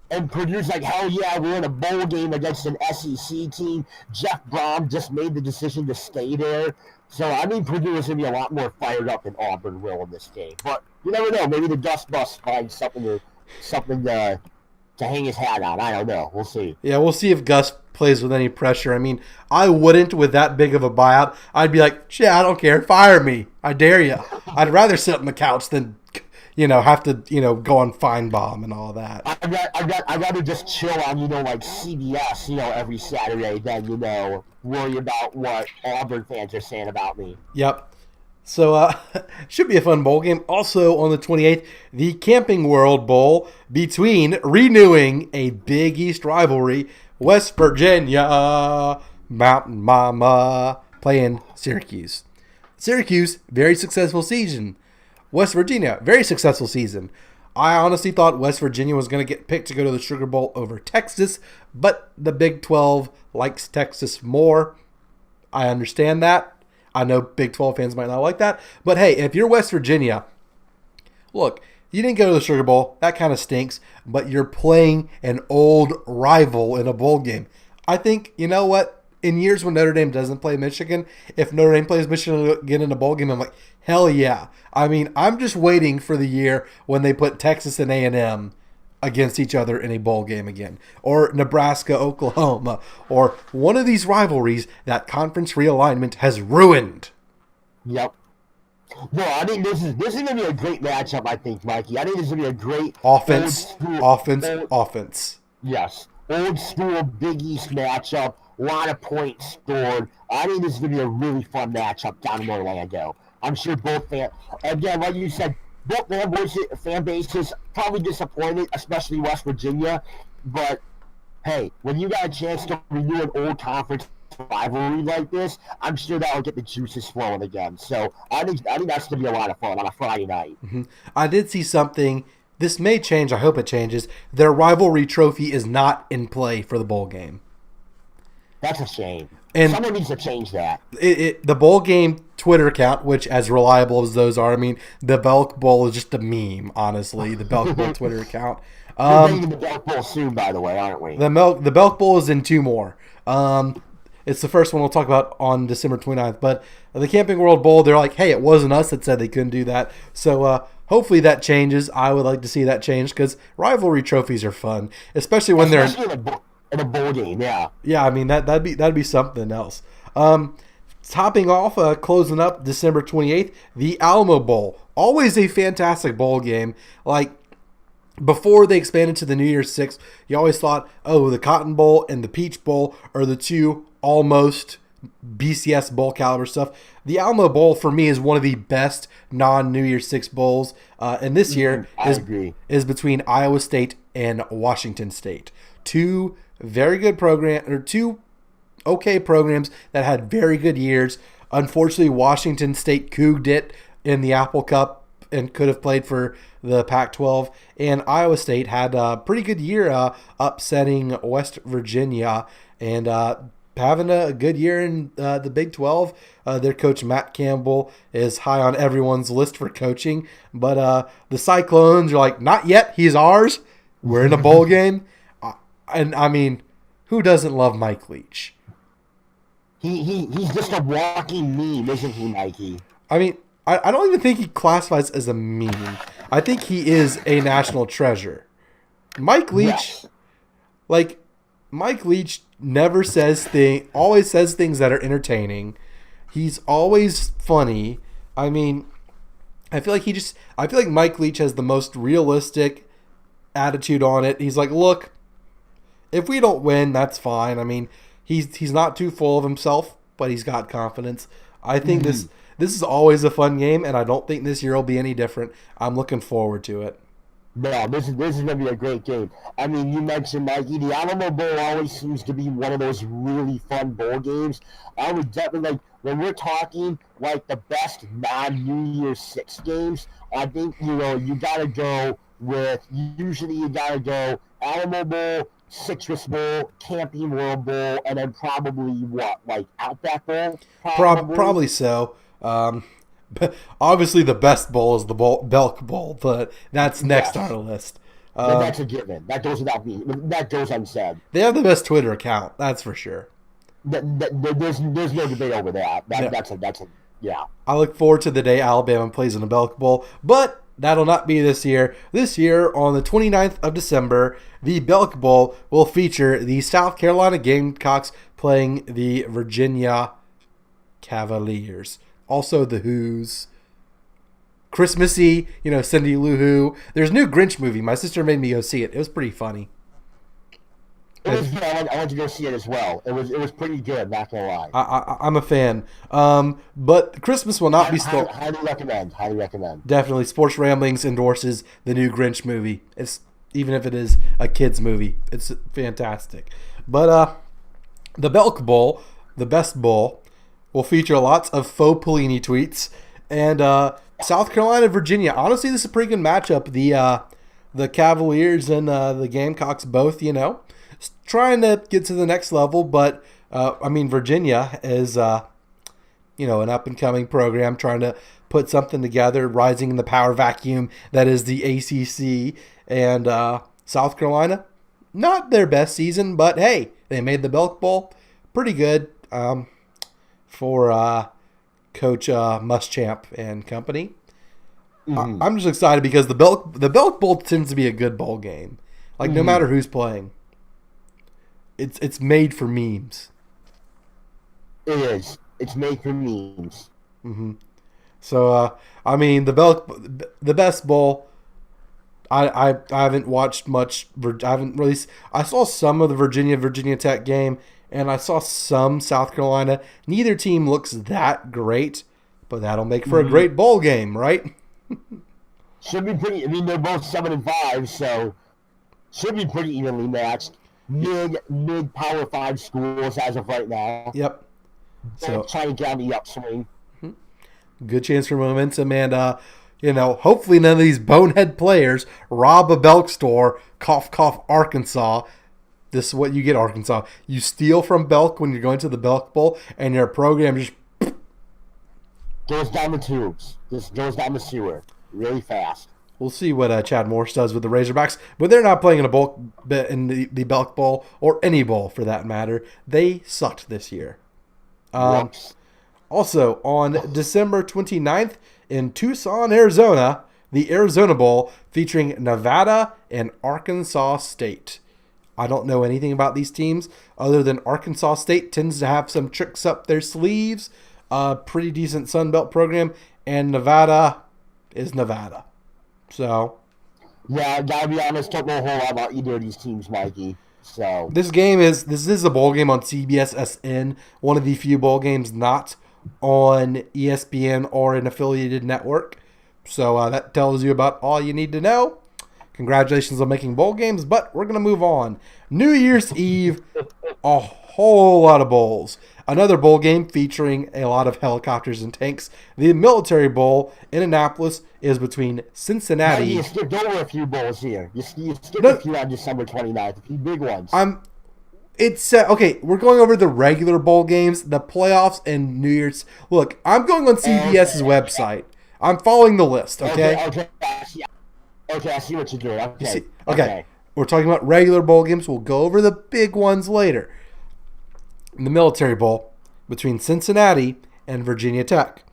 And Purdue's like, hell yeah, we're in a bowl game against an SEC team. Jeff Brom just made the decision to stay there. So, I mean, Purdue is going to be a lot more fired up than Auburn will in this game. But you never know. Maybe the Dust Bus finds something to hang his hat on. I don't know. We'll see. Yeah, we'll see if Gus plays with any pressure. I mean, I wouldn't with that big of a buyout. I'd be like, shit, I don't care. Fire me. I dare you. I'd rather sit on the couch than, have to, go on Feinbaum and all that. I'd rather just chill on, like CBS, every Saturday than, worry about what Auburn fans are saying about me. Yep. So, should be a fun bowl game. Also, on the 28th, the Camping World Bowl between renewing a Big East rivalry, West Virginia, Mountain Mama, playing Syracuse. Syracuse, very successful season. West Virginia, very successful season. I honestly thought West Virginia was going to get picked to go to the Sugar Bowl over Texas, but the Big 12 likes Texas more. I understand that. I know Big 12 fans might not like that. But hey, if you're West Virginia, look, you didn't go to the Sugar Bowl. That kind of stinks. But you're playing an old rival in a bowl game. I think, you know what? In years when Notre Dame doesn't play Michigan, if Notre Dame plays Michigan again in a bowl game, I'm like, hell yeah. I mean, I'm just waiting for the year when they put Texas and A&M against each other in a bowl game again, or Nebraska, Oklahoma, or one of these rivalries that conference realignment has ruined. Yep. No, I think this is going to be a great matchup, I think, Mikey. I think this is going to be a great offense. Yes. Old school Big East matchup, a lot of points scored. I think this is going to be a really fun matchup down in Orlando. I'm sure both fans, again, like you said, both fan bases probably disappointed, especially West Virginia. But hey, when you got a chance to renew an old conference rivalry like this, I'm sure that will get the juices flowing again. So I think that's going to be a lot of fun on a Friday night. Mm-hmm. I did see something. This may change. I hope it changes. Their rivalry trophy is not in play for the bowl game. That's a shame. And someone needs to change that. The bowl game Twitter account, which as reliable as those are, I mean, the Belk Bowl is just a meme, honestly, the Belk Bowl Twitter account. We're getting the Belk Bowl soon, by the way, aren't we? The Belk Bowl is in 2 more. It's the first one we'll talk about on December 29th. But the Camping World Bowl, they're like, hey, it wasn't us that said they couldn't do that. So hopefully that changes. I would like to see that change because rivalry trophies are fun, especially when they're in a bowl game. Yeah. Yeah, I mean that'd be something else. Topping off, closing up December 28th, the Alamo Bowl. Always a fantastic bowl game. Like, before they expanded to the New Year's Six, you always thought, oh, the Cotton Bowl and the Peach Bowl are the two almost BCS bowl caliber stuff. The Alamo Bowl, for me, is one of the best non-New Year's Six bowls. And this year is between Iowa State and Washington State. two okay programs that had very good years. Unfortunately, Washington State couged it in the Apple Cup and could have played for the Pac-12. And Iowa State had a pretty good year, upsetting West Virginia and having a good year in the Big 12. Their coach, Matt Campbell, is high on everyone's list for coaching. But the Cyclones are like, not yet. He's ours. We're in a bowl game. And, I mean, who doesn't love Mike Leach? He's just a walking meme, isn't he, Mikey? I mean, I don't even think he classifies as a meme. I think he is a national treasure. Mike Leach, yes. Mike Leach always says things that are entertaining. He's always funny. I mean, I feel like Mike Leach has the most realistic attitude on it. He's like, look, if we don't win, that's fine. I mean, he's not too full of himself, but he's got confidence. I think this is always a fun game, and I don't think this year will be any different. I'm looking forward to it. No, this is going to be a great game. I mean, you mentioned, Mikey, the Alamo Bowl always seems to be one of those really fun bowl games. I would definitely, when we're talking, the best non-New Year's Six games, I think, you got to go with, usually you got to go Alamo Bowl, Citrus Bowl, Camping World Bowl, and then probably Outback Bowl? Probably so. Obviously, the best bowl is the Belk Bowl, but that's next on the list. That's a given. That goes without being. That goes unsaid. They have the best Twitter account, that's for sure. There's no debate over that. That's a yeah. I look forward to the day Alabama plays in the Belk Bowl, but that'll not be this year. This year, on the 29th of December, the Belk Bowl will feature the South Carolina Gamecocks playing the Virginia Cavaliers. Also the Who's. Christmassy, Cindy Lou Who. There's a new Grinch movie. My sister made me go see it. It was pretty funny. It was good. I went to go see it as well. It was pretty good, not gonna lie. I'm a fan. But Christmas will not be stolen. Highly recommend. Definitely. Sports Ramblings endorses the new Grinch movie. Even if it is a kid's movie. It's fantastic. But the Belk Bowl, the best bowl, will feature lots of faux Pelini tweets. And South Carolina, Virginia. Honestly, this is a pretty good matchup. The Cavaliers and the Gamecocks both, trying to get to the next level. But, Virginia is, an up-and-coming program trying to put something together, rising in the power vacuum that is the ACC. And South Carolina, not their best season, but, hey, they made the Belk Bowl. Pretty good. For Coach Muschamp and company. Mm-hmm. I'm just excited because the Belk Bowl tends to be a good bowl game. No matter who's playing. It's made for memes. It is. It's made for memes. Mm-hmm. So, the best bowl, I haven't watched much. I saw some of the Virginia Tech game, and I saw some South Carolina. Neither team looks that great, but that'll make for a great bowl game, right? Should be pretty. They're both 7-5, so should be pretty evenly matched. Mid Power 5 schools as of right now. Yep. So trying to get on the upswing. Good chance for momentum, and hopefully none of these bonehead players rob a Belk store. Cough, cough, Arkansas. This is what you get, Arkansas. You steal from Belk when you're going to the Belk Bowl, and your program just goes down the tubes. Just goes down the sewer really fast. We'll see what Chad Morris does with the Razorbacks, but they're not playing in the Belk Bowl or any bowl for that matter. They sucked this year. Also, on December 29th in Tucson, Arizona, the Arizona Bowl featuring Nevada and Arkansas State. I don't know anything about these teams other than Arkansas State tends to have some tricks up their sleeves. Pretty decent Sun Belt program, and Nevada is Nevada. So, yeah, gotta be honest, don't know a whole lot about either of these teams, Mikey. So this is a bowl game on CBS-SN, one of the few bowl games not on ESPN or an affiliated network. So that tells you about all you need to know. Congratulations on making bowl games, but we're going to move on. New Year's Eve, a whole lot of bowls. Another bowl game featuring a lot of helicopters and tanks. The Military Bowl in Annapolis is between Cincinnati. You skipped over a few bowls here. You skipped a few on December 29th, a few big ones. Okay, we're going over the regular bowl games, the playoffs, and New Year's. Look, I'm going on CBS's website. I'm following the list, okay? Okay, I see what you're doing. Okay. We're talking about regular bowl games. We'll go over the big ones later. The Military Bowl between Cincinnati and Virginia Tech.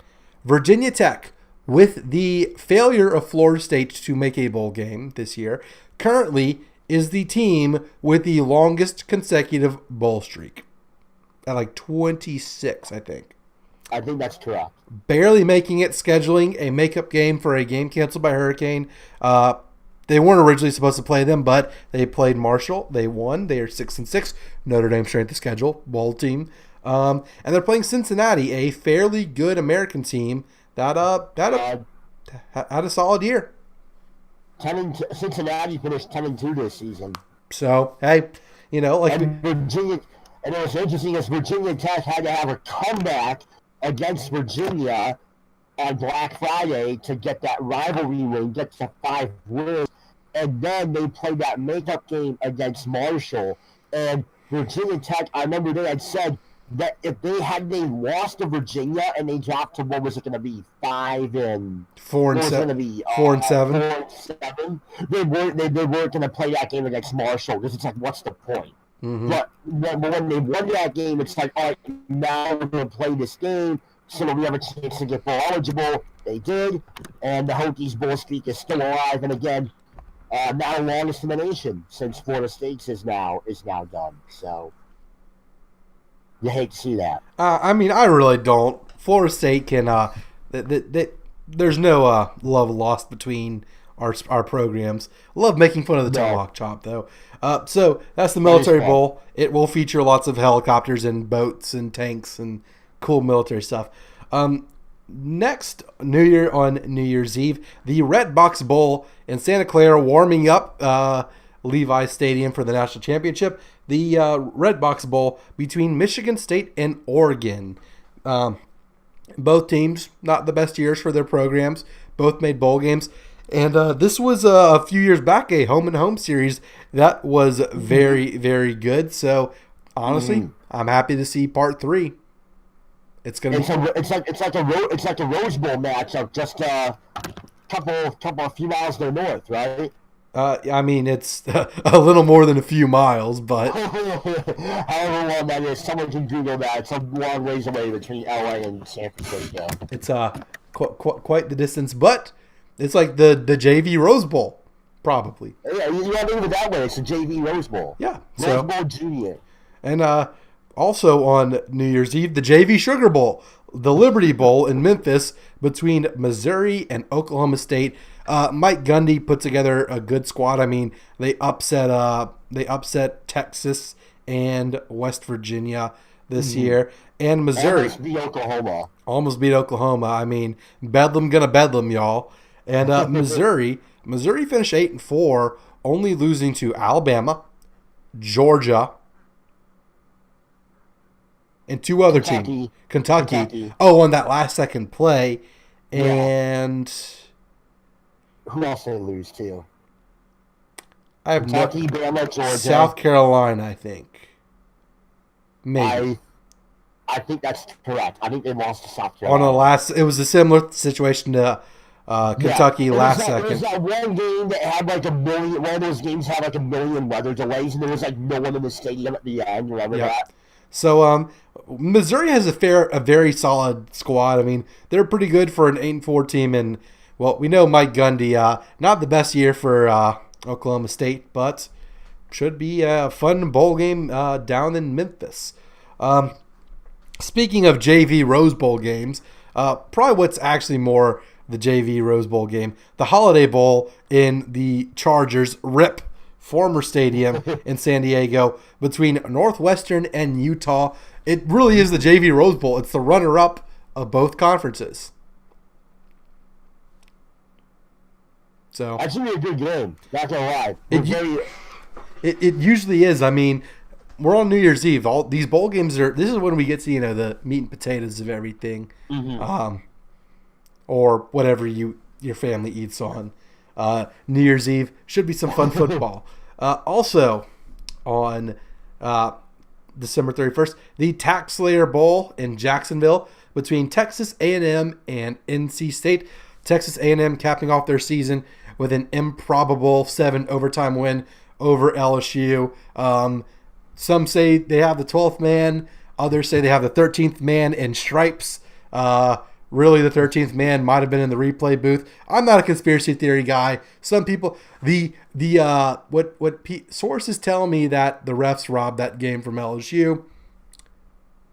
Virginia Tech, with the failure of Florida State to make a bowl game this year, currently is the team with the longest consecutive bowl streak. At like 26, I think. I think that's correct. Barely making it, scheduling a makeup game for a game canceled by hurricane. They weren't originally supposed to play them, but they played Marshall. They won. They are 6-6. Notre Dame strength of schedule, bowl team. And they're playing Cincinnati, a fairly good American team that had a solid year. Cincinnati finished 10-2 this season. So, hey, Virginia, and what's interesting is Virginia Tech had to have a comeback against Virginia on Black Friday to get that rivalry win, get to 5 wins, and then they played that makeup game against Marshall. And Virginia Tech, I remember they had said that if they lost to Virginia and they dropped to, what was it going to be, 5-7, 4-7, they weren't going to play that game against Marshall because it's like, what's the point? Mm-hmm. But when they won that game, it's like, all right, now we're going to play this game so that we have a chance to get bowl eligible. They did, and the Hokies bowl streak is still alive. And again, now the longest in the nation since Florida State's is now done. So you hate to see that. I really don't. Florida State can. There's no love lost between our programs. Love making fun of the Tomahawk Chop though. So that's the Military Bowl. It will feature lots of helicopters and boats and tanks and cool military stuff. Next New Year's Eve, the Red Box Bowl in Santa Clara, warming up Levi Stadium for the national championship. The Red Box Bowl between Michigan State and Oregon. Both teams, not the best years for their programs. Both made bowl games. And this was a few years back, a home-and-home series that was very, very good. So, honestly, I'm happy to see part 3. It's like a Rose Bowl matchup, just a few miles to the north, right? It's a little more than a few miles, but however long that is, someone can Google that. It's a long ways away between LA and San Francisco. It's quite the distance, but it's like the JV Rose Bowl, probably. Yeah, you got to think of it that way. It's a JV Rose Bowl. Yeah, Rose Bowl Junior. And also on New Year's Eve, the JV Sugar Bowl, the Liberty Bowl in Memphis between Missouri and Oklahoma State. Mike Gundy put together a good squad. I mean, they upset Texas and West Virginia this year, and Missouri almost beat Oklahoma. I mean, Bedlam gonna bedlam, y'all. And Missouri finished 8-4, only losing to Alabama, Georgia, and 2 other teams. Kentucky. Oh, on that last second play. And who else did they lose to? I have Kentucky, Bama, Georgia. South Carolina, I think. Maybe. I think that's correct. I think they lost to South Carolina. It was a similar situation to Kentucky last second. There was that one game that had like one of those games had like 1 million weather delays, and there was like no one in the stadium at the end. Remember that? So Missouri has a very solid squad. I mean, they're pretty good for an 8-4 team, and well, we know Mike Gundy, not the best year for Oklahoma State, but should be a fun bowl game down in Memphis. Speaking of JV Rose Bowl games, probably what's actually more the JV Rose Bowl game, the Holiday Bowl in the Chargers RIP former stadium in San Diego between Northwestern and Utah. It really is the JV Rose Bowl. It's the runner-up of both conferences. So That's gonna be a good game. Not gonna lie. It usually is. I mean, we're on New Year's Eve. All these bowl games are. This is when we get to the meat and potatoes of everything, or whatever your family eats on New Year's Eve. Should be some fun football. Also, on December 31st, the Tax Slayer Bowl in Jacksonville between Texas A&M and NC State. Texas A&M capping off their season with an improbable 7 overtime win over LSU. Some say they have the 12th man. Others say they have the 13th man in stripes. Really, the 13th man might have been in the replay booth. I'm not a conspiracy theory guy. Some people, sources tell me that the refs robbed that game from LSU.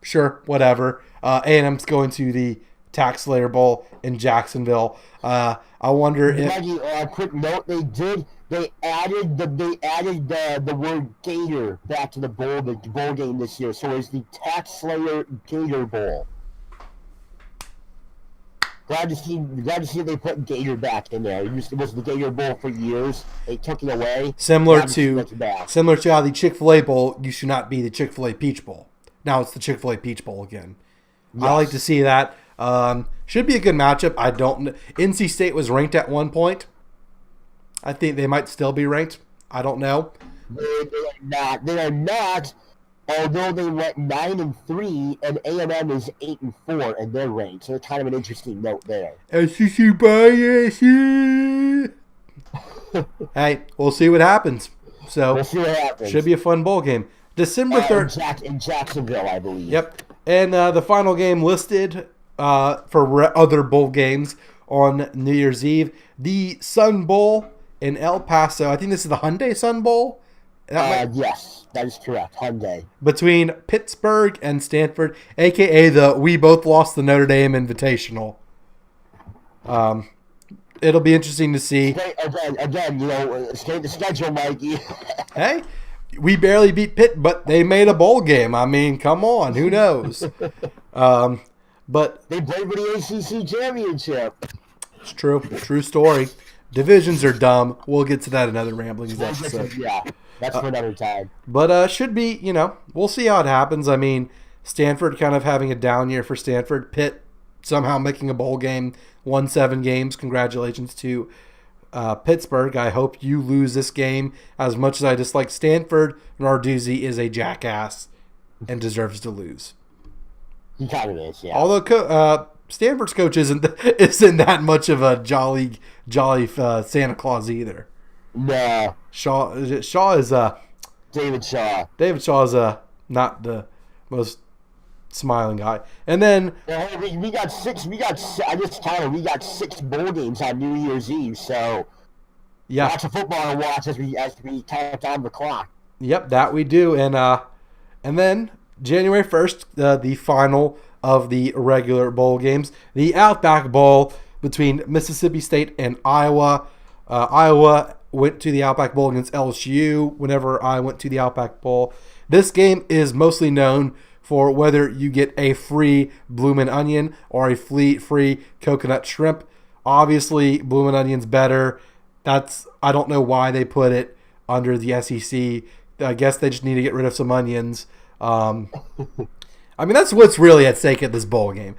Sure, whatever. A&M's going to the Tax Slayer Bowl in Jacksonville. I wonder if. Maggie, quick note: They added the word Gator back to the bowl game this year, so it's the Tax Slayer Gator Bowl. Glad to see they put Gator back in there. It was the Gator Bowl for years. They took it away. Similar to how the Chick-fil-A Bowl used to not be the Chick-fil-A Peach Bowl. Now it's the Chick-fil-A Peach Bowl again. Yes. I like to see that. Should be a good matchup. I don't. NC State was ranked at one point. I think they might still be ranked. I don't know. They are not. Although they went 9-3, and A&M is 8-4, and they're ranked. So it's kind of an interesting note there. SEC bias. Hey, we'll see what happens. So we'll see what happens. Should be a fun bowl game. December 3rd. In Jacksonville, I believe. Yep. And the final game listed for other bowl games on New Year's Eve, the Sun Bowl in El Paso. I think this is the Hyundai Sun Bowl. Yes, that is correct. Hyundai. Between Pittsburgh and Stanford, a.k.a. we both lost the Notre Dame Invitational. It'll be interesting to see. Again, stay the schedule, Mikey. Hey, we barely beat Pitt, but they made a bowl game. I mean, come on. Who knows? But they played for the ACC championship. It's true. True story. Divisions are dumb. We'll get to that in another ramblings episode. Yeah. That's for another time. But should be, we'll see how it happens. I mean, Stanford kind of having a down year for Stanford. Pitt somehow making a bowl game, won 7 games. Congratulations to Pittsburgh. I hope you lose this game. As much as I dislike Stanford, Narduzzi is a jackass and deserves to lose. He kind of is, yeah. Although Stanford's coach isn't that much of a jolly Santa Claus either. No. Shaw is David Shaw. David Shaw is not the most smiling guy. And then we got 6. I just counted. We got 6 bowl games on New Year's Eve. So yeah, lots of football to watch as we count down the clock. Yep, that we do. And then January 1st, the final of the regular bowl games, the Outback Bowl between Mississippi State and Iowa. Iowa went to the Outback Bowl against LSU whenever I went to the Outback Bowl. This game is mostly known for whether you get a free bloomin' onion or a free coconut shrimp. Obviously, bloomin' onion's better. I don't know why they put it under the SEC. I guess they just need to get rid of some onions. I mean, that's what's really at stake at this bowl game.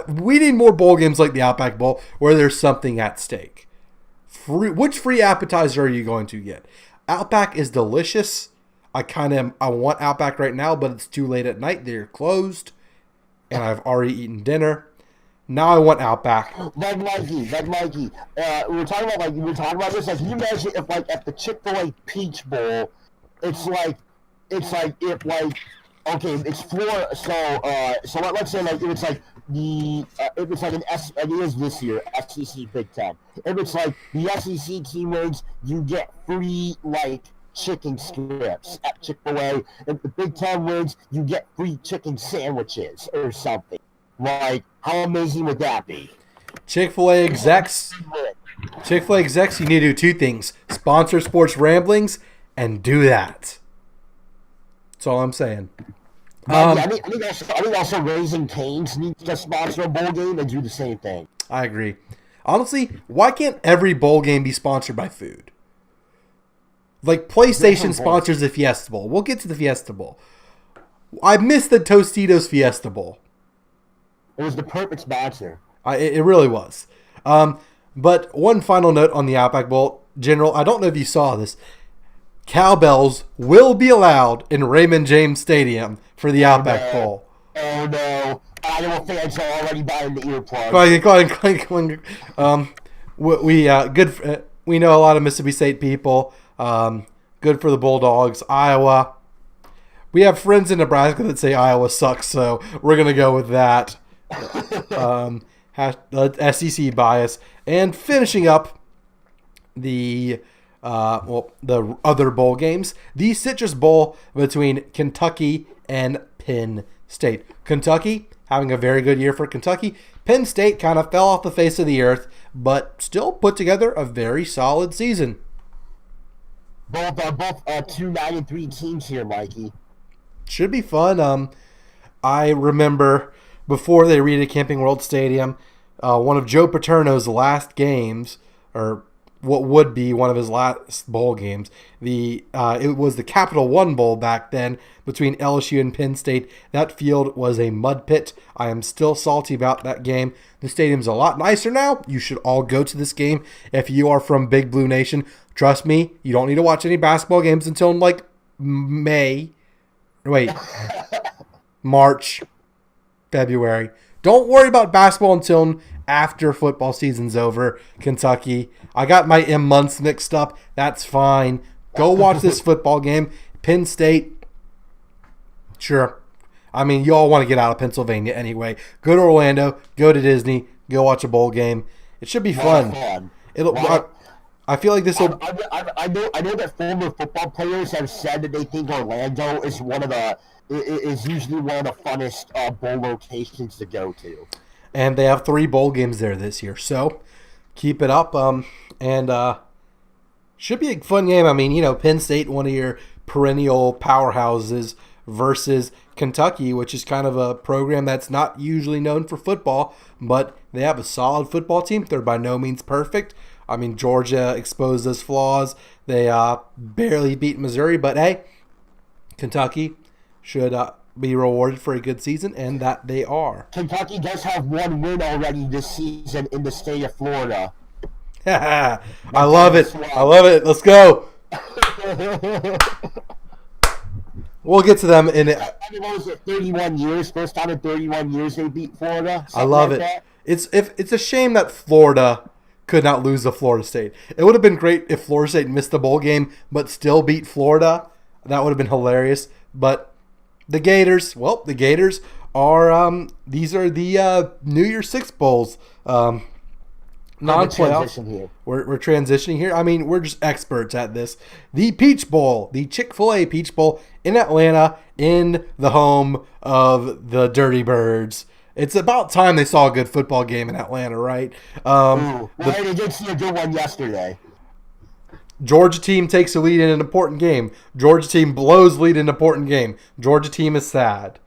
We need more bowl games like the Outback Bowl where there's something at stake. Which free appetizer are you going to get? Outback is delicious. I want Outback right now, but it's too late at night. They're closed, and I've already eaten dinner. Now I want Outback. But Mikey, we were talking about this. Like, can you imagine if, like, at the Chick-fil-A Peach Bowl, it's like it's Florida. So let's say like if it's like if it's like it is this year SEC Big Ten. If it's like the SEC team wins, you get free like chicken strips at Chick-fil-A. If the Big Ten wins, you get free chicken sandwiches or something. Like, how amazing would that be? Chick-fil-A execs, you need to do 2 things: sponsor Sports Ramblings and do that. That's all I'm saying. I think also Raising Cane's needs to sponsor a bowl game and do the same thing. I agree. Honestly, why can't every bowl game be sponsored by food? Like PlayStation sponsors the Fiesta Bowl. We'll get to the Fiesta Bowl. I missed the Tostitos Fiesta Bowl. It was the perfect sponsor. It really was. But one final note on the Outback Bowl. General, I don't know if you saw this. Cowbells will be allowed in Raymond James Stadium for the Outback Bowl. Oh no! Iowa fans are already buying the earplugs. We know a lot of Mississippi State people. Good for the Bulldogs. Iowa. We have friends in Nebraska that say Iowa sucks, so we're gonna go with that. SEC bias. And finishing up the other bowl games, the Citrus Bowl between Kentucky and Penn State. Kentucky having a very good year for Kentucky. Penn State kind of fell off the face of the earth, but still put together a very solid season. Both 2-9-3 teams here, Mikey. Should be fun. I remember before they redid Camping World Stadium, one of Joe Paterno's last games, or what would be one of his last bowl games. It was the Capital One Bowl back then between LSU and Penn State. That field was a mud pit. I am still salty about that game. The stadium's a lot nicer now. You should all go to this game if you are from Big Blue Nation. Trust me, you don't need to watch any basketball games until March, February. Don't worry about basketball until after football season's over. Kentucky, I got my months mixed up. That's fine. Go watch this football game. Penn State, sure. I mean, you all want to get out of Pennsylvania anyway. Go to Orlando. Go to Disney. Go watch a bowl game. It should be fun. I feel like this will. I know that former football players have said that they think Orlando is usually one of the funnest bowl locations to go to. And they have 3 bowl games there this year, so keep it up. Should be a fun game. I mean, Penn State, one of your perennial powerhouses, versus Kentucky, which is kind of a program that's not usually known for football, but they have a solid football team. They're by no means perfect. I mean, Georgia exposed those flaws. They barely beat Missouri, but hey, Kentucky should be rewarded for a good season, and that they are. Kentucky does have 1 win already this season in the state of Florida. I love it. I love it. Let's go. We'll get to them in it. What was it, 31 years? First time in 31 years they beat Florida? I love it. That? It's a shame that Florida could not lose to Florida State. It would have been great if Florida State missed the bowl game but still beat Florida. That would have been hilarious. But the Gators are these are the New Year's Six bowls. Non-playoff. We're transitioning here. I mean, we're just experts at this. The Peach Bowl, the Chick-fil-A Peach Bowl in Atlanta, in the home of the Dirty Birds. It's about time they saw a good football game in Atlanta, right? They did see a good one yesterday. Georgia team takes a lead in an important game. Georgia team blows lead in an important game. Georgia team is sad.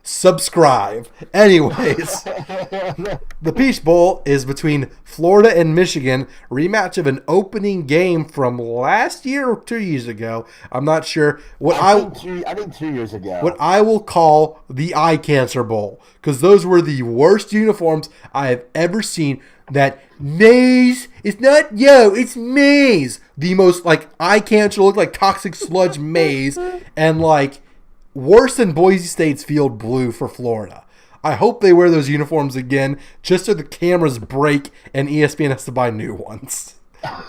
Subscribe. Anyways, the Peach Bowl is between Florida and Michigan, rematch of an opening game from last year or 2 years ago. I'm not sure. I think 2 years ago. What I will call the Eye Cancer Bowl, because those were the worst uniforms I have ever seen. That maize, it's not it's maize. The most eye cancer, looked like toxic sludge maize, and worse than Boise State's field blue for Florida. I hope they wear those uniforms again, just so the cameras break and ESPN has to buy new ones. I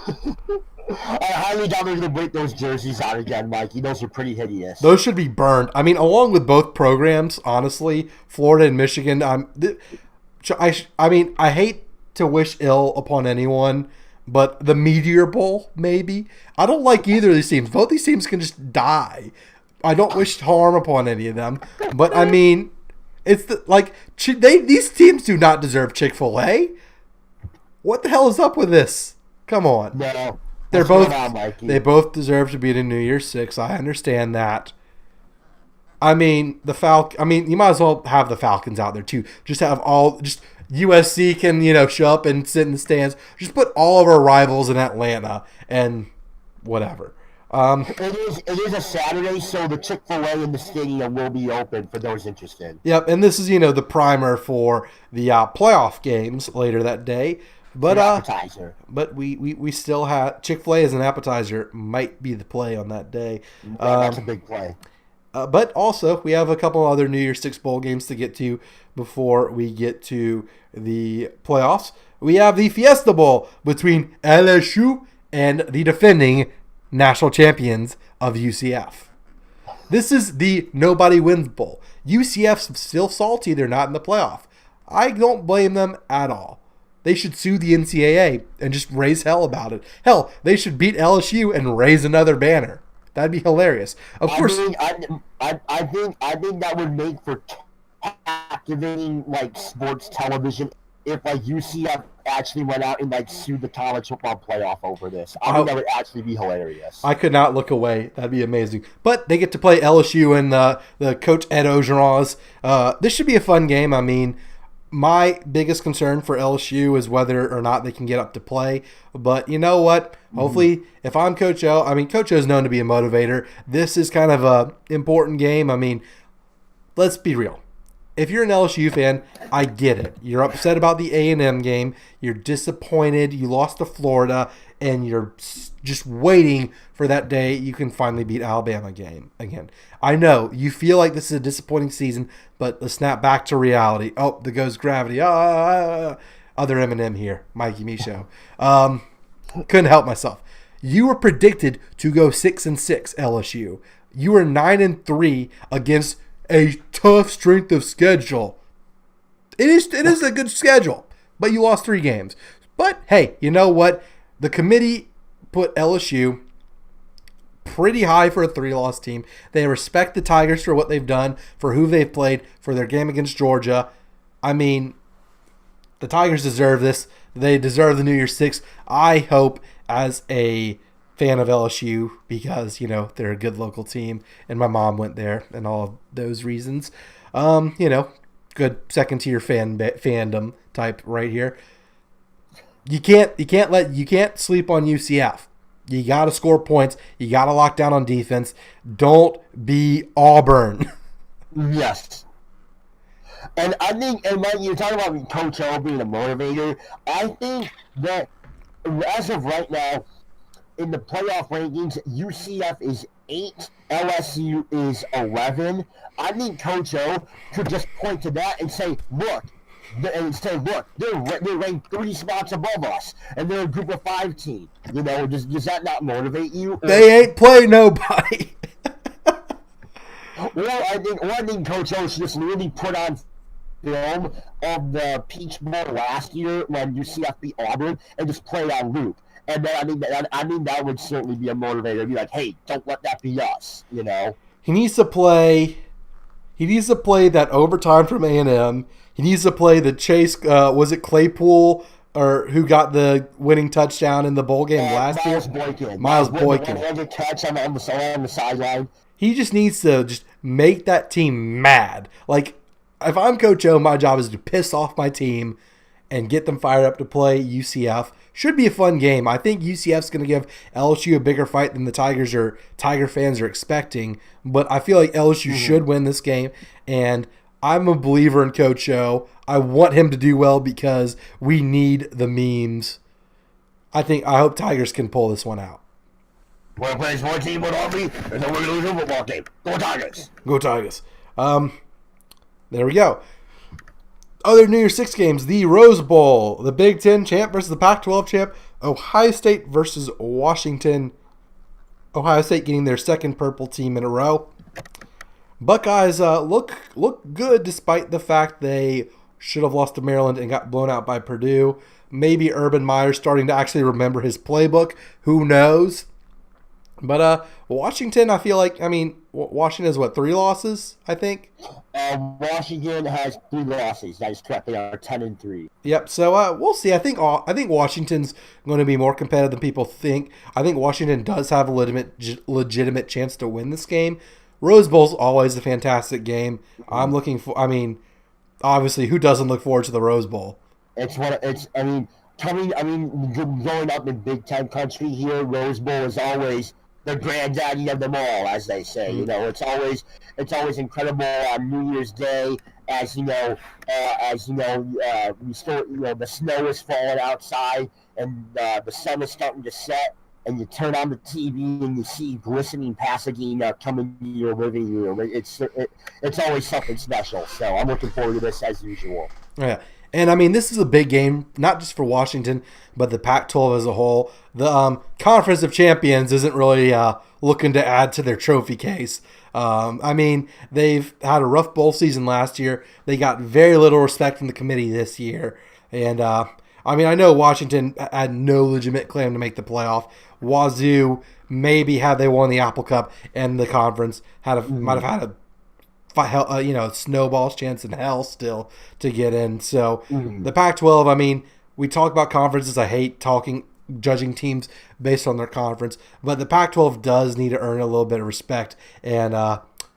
highly doubt they're going to break those jerseys out again, Mikey. Those are pretty hideous. Those should be burned. I mean, along with both programs, honestly, Florida and Michigan. I hate to wish ill upon anyone, but the Meteor Bowl, maybe. I don't like either of these teams. Both these teams can just die. I don't wish harm upon any of them, but I mean, it's these teams do not deserve Chick-fil-A. What the hell is up with this? Come on. No, they both deserve to be in a New Year's Six. I understand that. I mean, you might as well have the Falcons out there too. Just have just USC can, show up and sit in the stands. Just put all of our rivals in Atlanta and whatever. It is a Saturday, so the Chick-fil-A in the stadium will be open for those interested. Yep, and this is, the primer for the playoff games later that day. But appetizer. But we still have Chick-fil-A as an appetizer might be the play on that day. That's a big play. But also, we have a couple other New Year's Six bowl games to get to before we get to the playoffs. We have the Fiesta Bowl between LSU and the defending national champions of UCF. This is the nobody wins bowl. UCF's still salty. They're not in the playoff. I don't blame them at all. They should sue the NCAA and just raise hell about it. Hell, they should beat LSU and raise another banner. That'd be hilarious. Of course, I think that would make for captivating sports television if UCF actually went out and sued the college football playoff over this. I think that would actually be hilarious. I could not look away. That'd be amazing. But they get to play LSU and the coach Ed Ogeron's. This should be a fun game. I mean, my biggest concern for LSU is whether or not they can get up to play. But you know what? Hopefully, if I'm Coach O, Coach O is known to be a motivator. This is kind of a important game. I mean, let's be real. If you're an LSU fan, I get it. You're upset about the A&M game. You're disappointed. You lost to Florida, and you're just waiting for that day you can finally beat Alabama again. I know you feel like this is a disappointing season, but let's snap back to reality. Oh, there goes gravity. Other Eminem here, Mikey Micho. Couldn't help myself. You were predicted to go 6-6, LSU. You were 9-3 against a tough strength of schedule. It is a good schedule, but you lost 3 games. But hey, you know what? The committee put LSU pretty high for a 3-loss team. They respect the Tigers for what they've done, for who they've played, for their game against Georgia. I mean, the Tigers deserve this. They deserve the New Year's Six. I hope, as a fan of LSU, because they're a good local team, and my mom went there, and all of those reasons. Good second tier fandom type right here. You can't sleep on UCF. You got to score points. You got to lock down on defense. Don't be Auburn. Yes. And I think, you're talking about Coach O being a motivator. I think that as of right now, in the playoff rankings, UCF is 8, LSU is 11. I think Coach O could just point to that and say, look, they're ranked 3 spots above us, and they're a group of 5 team. Does that not motivate you? They ain't play nobody. I think Coach O should just really put on film of the Peach Bowl last year when UCF beat Auburn and just play it on loop. And then I think that would certainly be a motivator. Be like, hey, don't let that be us. He needs to play. He needs to play that overtime from A&M. He needs to play the chase. Was it Claypool or who got the winning touchdown in the bowl game last year? Miles Boykin. The catch on the sideline. He just needs to just make that team mad. Like, if I'm Coach O, my job is to piss off my team and get them fired up to play UCF. Should be a fun game. I think UCF's going to give LSU a bigger fight than the Tiger fans are expecting. But I feel like LSU should win this game. And I'm a believer in Coach O. I want him to do well because we need the memes. I hope Tigers can pull this one out. One plays one team with Army, and then we're going to lose a football game. Go Tigers. Go Tigers. There we go. Other New Year's Six games, the Rose Bowl, the Big Ten champ versus the Pac-12 champ, Ohio State versus Washington. Ohio State getting their second purple team in a row. Buckeyes look good despite the fact they should have lost to Maryland and got blown out by Purdue. Maybe Urban Meyer's starting to actually remember his playbook. Who knows? But Washington, I feel like, Washington has 3 losses, I think? Washington has 3 losses. That is correct. They are 10-3. Yep. So we'll see. I think Washington's going to be more competitive than people think. I think Washington does have a legitimate chance to win this game. Rose Bowl's always a fantastic game. I'm looking for. I mean, obviously, who doesn't look forward to the Rose Bowl? Growing up in Big Ten country here, Rose Bowl is always the granddaddy of them all, as they say. Mm-hmm. You know, it's always incredible on New Year's Day, we still, the snow is falling outside and the sun is starting to set, and you turn on the TV and you see glistening Pasadena coming to your living room. It's always something special. So I'm looking forward to this as usual. Yeah. And, I mean, this is a big game, not just for Washington, but the Pac-12 as a whole. The Conference of Champions isn't really looking to add to their trophy case. I mean, they've had a rough bowl season last year. They got very little respect from the committee this year. And, I mean, I know Washington had no legitimate claim to make the playoff. Wazoo, maybe had they won the Apple Cup and the conference, might have had a snowball's chance in hell still to get in. So the Pac-12, I mean, we talk about conferences. I hate judging teams based on their conference, but the Pac-12 does need to earn a little bit of respect. And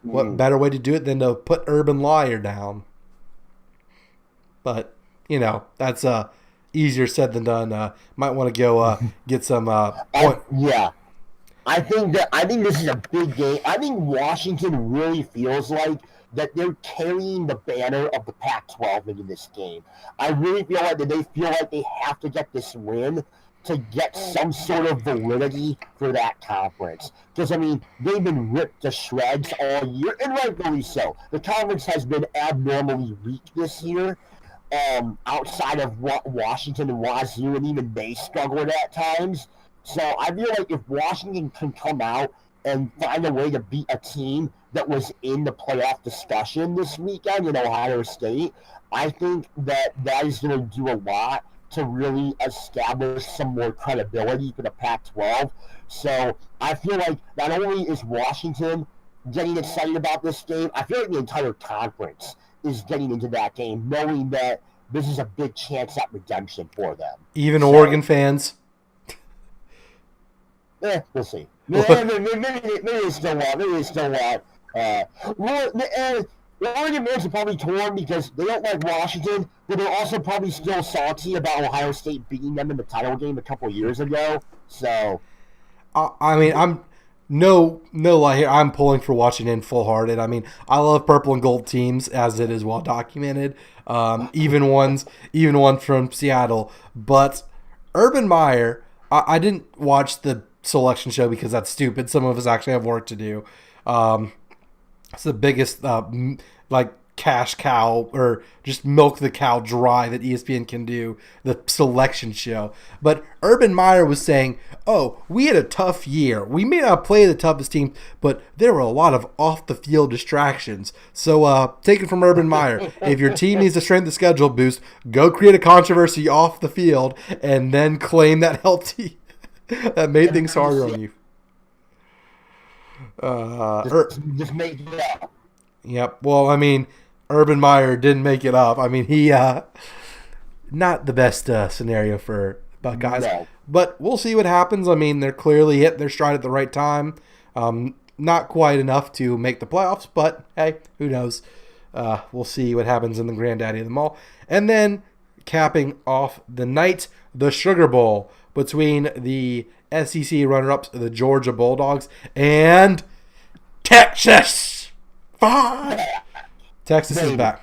what better way to do it than to put Urban Meyer down? But, that's easier said than done. Might want to go get some point. Yeah. I think this is a big game. I think Washington really feels like that they're carrying the banner of the Pac-12 into this game. I really feel like that they feel like they have to get this win to get some sort of validity for that conference. Because, I mean, they've been ripped to shreds all year, and rightfully so. The conference has been abnormally weak this year. Outside of Washington and Wazoo, and even they struggled at times. So I feel like if Washington can come out and find a way to beat a team that was in the playoff discussion this weekend in Ohio State, I think that is going to do a lot to really establish some more credibility for the Pac-12. So I feel like not only is Washington getting excited about this game, I feel like the entire conference is getting into that game, knowing that this is a big chance at redemption for them. Even Oregon fans? We'll see. Maybe they still want. The Oregon fans are probably torn because they don't like Washington, but they're also probably still salty about Ohio State beating them in the title game a couple years ago. So, I mean, I'm no lie here. I'm pulling for Washington full-hearted. I mean, I love purple and gold teams, as it is well documented. Even one from Seattle, but Urban Meyer. I didn't watch the selection show because that's stupid. Some of us actually have work to do. It's the biggest cash cow, or just milk the cow dry, that ESPN can do, the selection show. But Urban Meyer was saying, we had a tough year. We may not play the toughest team, but there were a lot of off-the-field distractions. So take it from Urban Meyer. If your team needs a strength of schedule boost, go create a controversy off the field and then claim that healthy. That made things harder on you. Just make it up. Yep. Well, I mean, Urban Meyer didn't make it up. I mean, he not the best scenario for Buckeyes. No. But we'll see what happens. I mean, they're clearly hit their stride at the right time. Not quite enough to make the playoffs, but hey, who knows? We'll see what happens in the granddaddy of them all. And then capping off the night, the Sugar Bowl between the SEC runner-ups, the Georgia Bulldogs, and Texas. Texas is back.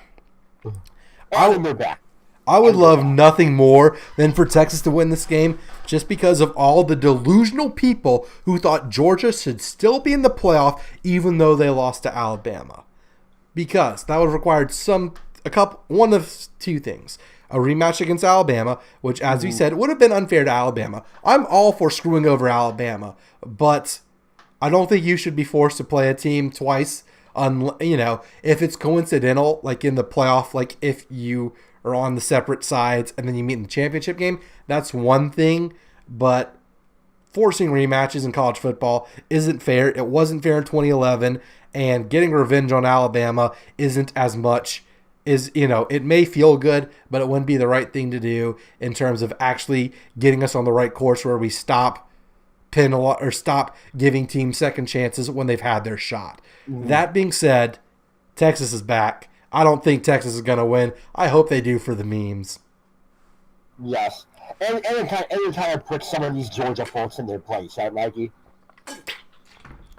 I would love nothing more than for Texas to win this game, just because of all the delusional people who thought Georgia should still be in the playoff even though they lost to Alabama. Because that would have required one of two things. A rematch against Alabama, which, as we said, would have been unfair to Alabama. I'm all for screwing over Alabama, but I don't think you should be forced to play a team twice. If it's coincidental, like in the playoff, like if you are on the separate sides and then you meet in the championship game, that's one thing. But forcing rematches in college football isn't fair. It wasn't fair in 2011, and getting revenge on Alabama isn't as much. It may feel good, but it wouldn't be the right thing to do in terms of actually getting us on the right course where we stop penalize or stop giving teams second chances when they've had their shot. That being said, Texas is back. I don't think Texas is going to win. I hope they do for the memes. Yes. And it kind of puts some of these Georgia folks in their place, right, Mikey?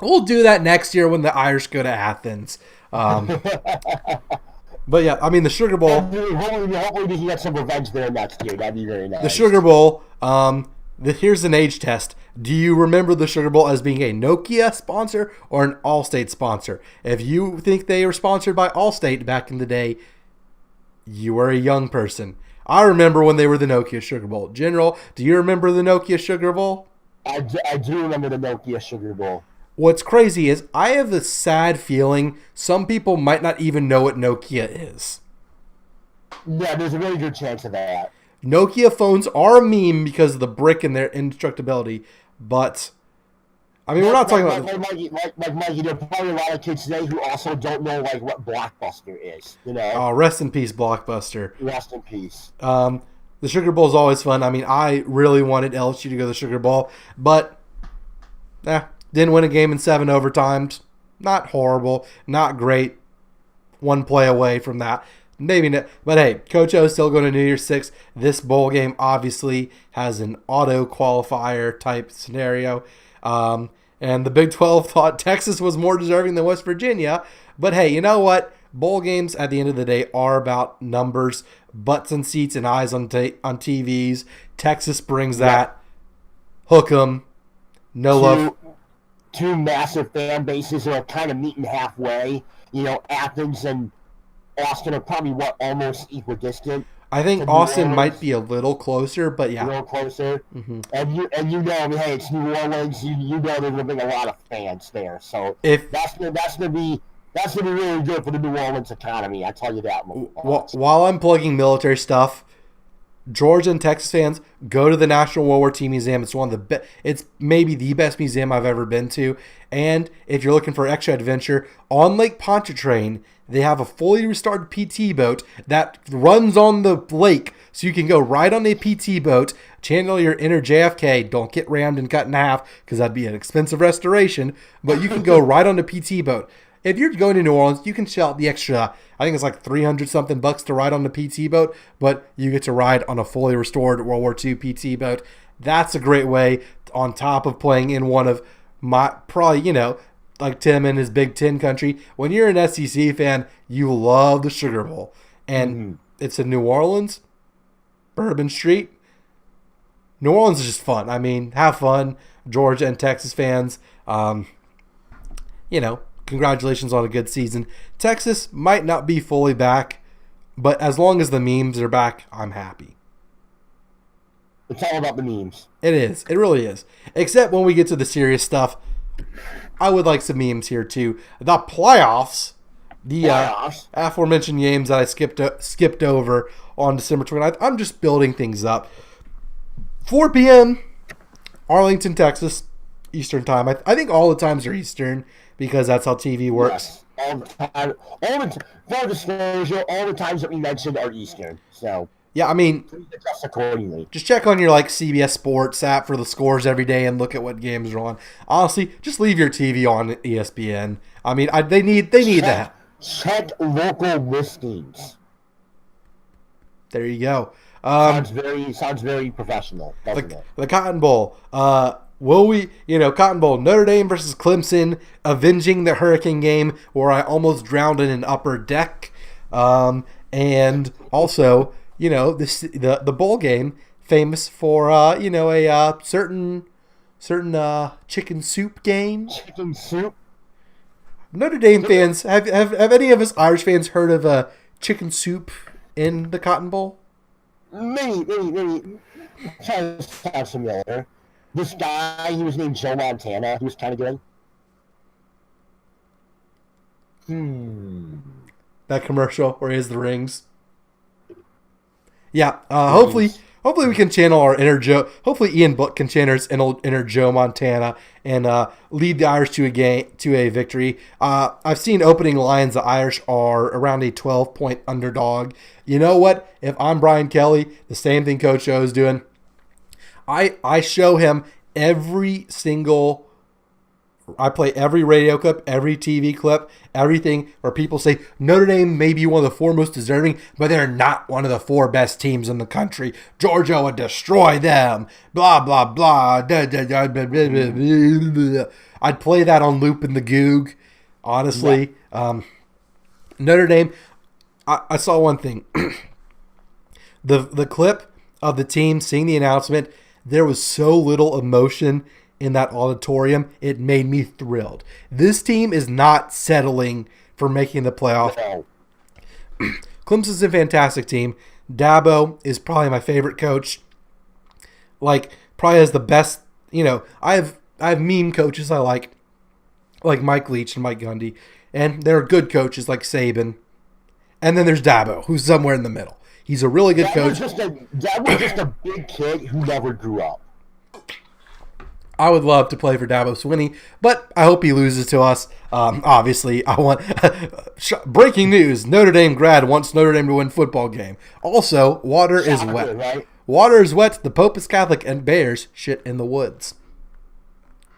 We'll do that next year when the Irish go to Athens. But yeah, I mean, the Sugar Bowl. Hopefully we can get some revenge there next year. That'd be very nice. The Sugar Bowl, here's an age test. Do you remember the Sugar Bowl as being a Nokia sponsor or an Allstate sponsor? If you think they were sponsored by Allstate back in the day, you were a young person. I remember when they were the Nokia Sugar Bowl. General, do you remember the Nokia Sugar Bowl? I do remember the Nokia Sugar Bowl. What's crazy is I have the sad feeling some people might not even know what Nokia is. Yeah, there's a really good chance of that. Nokia phones are a meme because of the brick and their indestructibility, but I mean, we're not talking about Mikey. There are probably a lot of kids today who also don't know what Blockbuster is. You know. Oh, rest in peace, Blockbuster. Rest in peace. The Sugar Bowl is always fun. I mean, I really wanted LSU to go to the Sugar Bowl, but didn't win a game in 7 overtimes. Not horrible, not great. One play away from that. Maybe not. But hey, Coach O is still going to New Year's 6. This bowl game obviously has an auto qualifier type scenario. And the Big 12 thought Texas was more deserving than West Virginia. But hey, you know what? Bowl games at the end of the day are about numbers, butts and seats and eyes on TVs. Texas brings that. Hook 'em. No love. Two massive fan bases are kind of meeting halfway. You know, Athens and Austin are probably almost equidistant. I think Austin might be a little closer, but yeah, a little closer. Mm-hmm. And you know, I mean, hey, it's New Orleans. You know, there's gonna be a lot of fans there. So that's gonna be really good for the New Orleans economy. I tell you that. While I'm plugging military stuff, Georgia and Texas fans, go to the National World War II Museum. It's one of the it's maybe the best museum I've ever been to. And if you're looking for extra adventure, on Lake Pontchartrain, they have a fully restored PT boat that runs on the lake. So you can go ride on a PT boat, channel your inner JFK. Don't get rammed and cut in half because that'd be an expensive restoration. But you can go ride on the PT boat. If you're going to New Orleans, you can shell out the extra, I think it's like $300-something to ride on the PT boat, but you get to ride on a fully restored World War II PT boat. That's a great way, on top of playing in one of my, probably, you know, like Tim in his Big Ten country. When you're an SEC fan, you love the Sugar Bowl. And it's in New Orleans, Bourbon Street. New Orleans is just fun. I mean, have fun, Georgia and Texas fans. You know, congratulations on a good season. Texas might not be fully back, but as long as the memes are back, I'm happy. It's all about the memes. It is. It really is. Except when we get to the serious stuff, I would like some memes here too. The playoffs. The aforementioned games that I skipped over on December 29th. I'm just building things up. 4 p.m. Arlington, Texas, Eastern time. I think all the times are Eastern because that's how TV works. Yes, all the time. Full disclosure, all the times that we mentioned are Eastern. So yeah, I mean, adjust accordingly. Just check on your CBS Sports app for the scores every day and look at what games are on. Honestly, just leave your TV on ESPN. I mean, they need that. Check local listings. There you go. Sounds very professional, doesn't it? The Cotton Bowl. Cotton Bowl, Notre Dame versus Clemson, avenging the Hurricane game where I almost drowned in an upper deck. And also, the bowl game, famous for, a certain chicken soup game. Chicken soup? Notre Dame fans, have any of us Irish fans heard of chicken soup in the Cotton Bowl? Maybe. Sounds familiar. This guy, he was named Joe Montana. He was kind of good. That commercial where he has the rings. Yeah. Hopefully we can channel our inner Joe. Hopefully Ian Book can channel his inner Joe Montana and lead the Irish to a victory. I've seen opening lines. The Irish are around a 12-point underdog. You know what? If I'm Brian Kelly, the same thing Coach O is doing. I show him I play every radio clip, every TV clip, everything where people say Notre Dame may be one of the four most deserving, but they're not one of the four best teams in the country. Georgia would destroy them. Blah, blah, blah. I'd play that on loop in the Goog, honestly. Yeah. Notre Dame, I saw one thing. The clip of the team seeing the announcement, there was so little emotion in that auditorium, it made me thrilled. This team is not settling for making the playoff. Clemson's a fantastic team. Dabo is probably my favorite coach. Probably has the best, I have meme coaches I like Mike Leach and Mike Gundy, and there are good coaches like Saban. And then there's Dabo, who's somewhere in the middle. He's a really good coach. Dabo's just a big kid who never grew up. I would love to play for Dabo Swinney, but I hope he loses to us. Obviously, I want breaking news: Notre Dame grad wants Notre Dame to win football game. Also, water is wet. Right? Water is wet. The Pope is Catholic, and bears shit in the woods.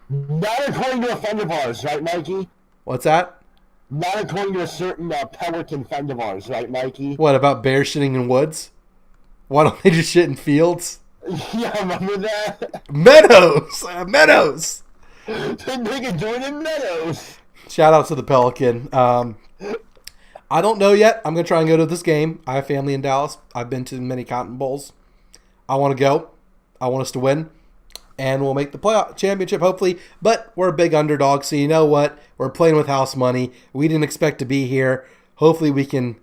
Not according to a friend of ours, right, Mikey? What's that? Not according to a certain Pelican friend of ours, right, Mikey? What about bears shitting in woods? Why don't they just shit in fields? Yeah, remember that? Meadows! Meadows! They can do it in Meadows. Shout out to the Pelican. I don't know yet. I'm going to try and go to this game. I have family in Dallas. I've been to many Cotton Bowls. I want to go. I want us to win. And we'll make the playoff championship, hopefully. But we're a big underdog, so you know what? We're playing with house money. We didn't expect to be here. Hopefully we can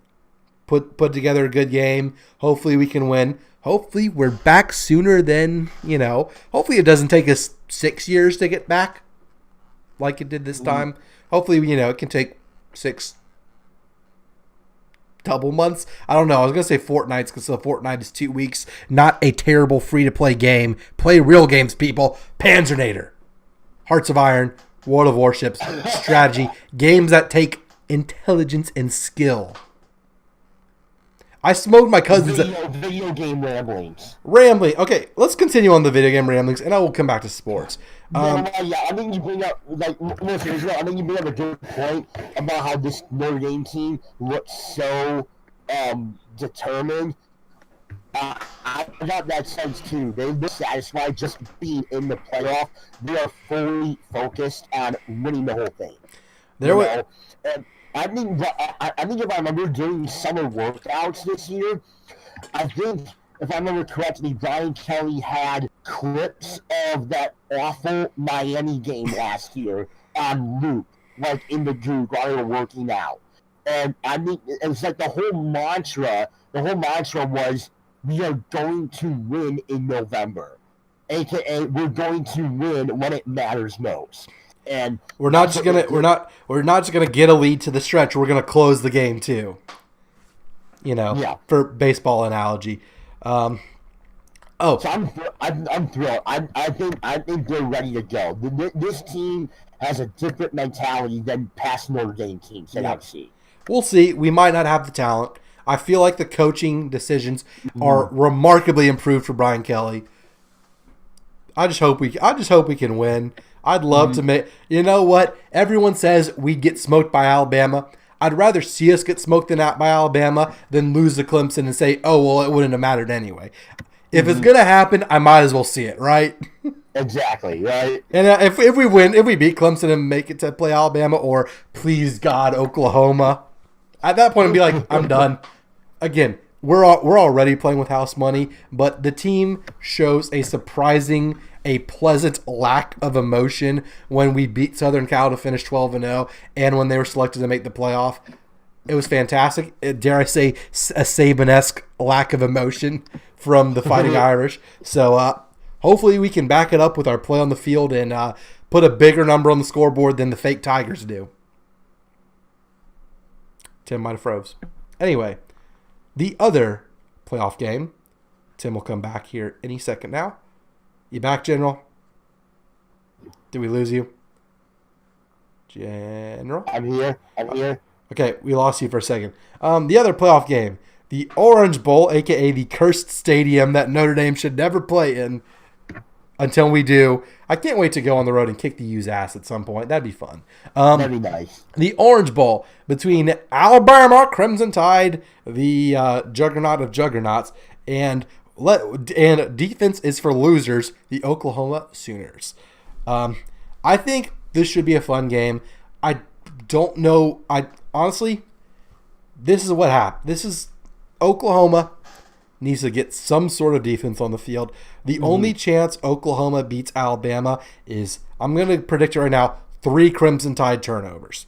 put together a good game. Hopefully we can win. Hopefully we're back sooner than, hopefully it doesn't take us 6 years to get back like it did this time. Hopefully, it can take 6 double months. I don't know. I was going to say fortnights because a fortnight is 2 weeks. Not a terrible free-to-play game. Play real games, people. Panzernator, Hearts of Iron, World of Warships, strategy. Games that take intelligence and skill. I smoked my cousin's video game ramblings. Okay, let's continue on the video game ramblings, and I will come back to sports. I think you bring up I think you bring up a good point about how this Notre Dame team looks so determined. I got that sense too. They're satisfied just being in the playoff. They are fully focused on winning the whole thing. I think if I remember doing summer workouts this year, I think if I remember correctly, Brian Kelly had clips of that awful Miami game last year on loop, in the Goog while they were working out. And I think it's like the whole mantra was, we are going to win in November. AKA, we're going to win when it matters most. And we're not just gonna get a lead to the stretch. We're gonna close the game too. For baseball analogy. So I'm thrilled. I think they're ready to go. This team has a different mentality than past Notre Dame teams that I've seen. We'll see. We might not have the talent. I feel like the coaching decisions are remarkably improved for Brian Kelly. I just hope we can win. I'd love to make. You know what? Everyone says we get smoked by Alabama. I'd rather see us get smoked by Alabama than lose to Clemson and say, oh, well, it wouldn't have mattered anyway. If it's going to happen, I might as well see it, right? Exactly, right? And if we win, if we beat Clemson and make it to play Alabama or, please God, Oklahoma, at that point I'd be like, I'm done. Again, we're already playing with house money, but the team shows a pleasant lack of emotion when we beat Southern Cal to finish 12-0 and when they were selected to make the playoff. It was fantastic. Dare I say, a Saban-esque lack of emotion from the Fighting Irish. So hopefully we can back it up with our play on the field and put a bigger number on the scoreboard than the fake Tigers do. Tim might have froze. Anyway, the other playoff game. Tim will come back here any second now. You back, General? Did we lose you? General? I'm here. Okay, we lost you for a second. The other playoff game, the Orange Bowl, a.k.a. the cursed stadium that Notre Dame should never play in. until we do, I can't wait to go on the road and kick the U's ass at some point. That'd be fun. That'd be nice. The Orange Bowl between Alabama Crimson Tide, the juggernaut of juggernauts, and defense is for losers, the Oklahoma Sooners. I think this should be a fun game. I don't know. Honestly, this is what happened. This is Oklahoma needs to get some sort of defense on the field. The only chance Oklahoma beats Alabama is, I'm going to predict it right now, 3 Crimson Tide turnovers.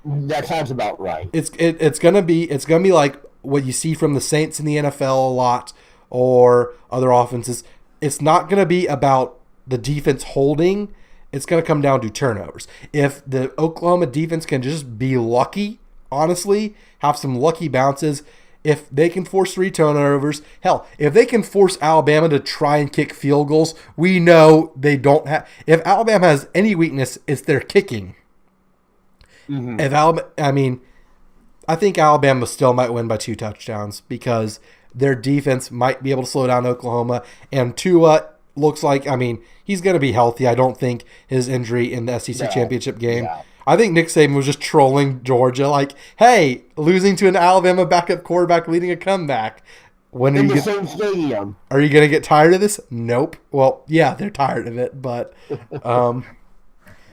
That sounds about right. It's gonna be like what you see from the Saints in the NFL a lot, or other offenses. It's not gonna be about the defense holding. It's gonna come down to turnovers. If the Oklahoma defense can just be lucky, honestly, have some lucky bounces, if they can force 3 turnovers, hell, if they can force Alabama to try and kick field goals, we know they don't have. If Alabama has any weakness, it's their kicking. I think Alabama still might win by 2 touchdowns because their defense might be able to slow down Oklahoma. And Tua looks like, he's going to be healthy. I don't think his injury in the SEC championship game. Yeah. I think Nick Saban was just trolling Georgia, like, hey, losing to an Alabama backup quarterback leading a comeback. When in the same stadium. Are you going to get tired of this? Nope. Well, yeah, they're tired of it, but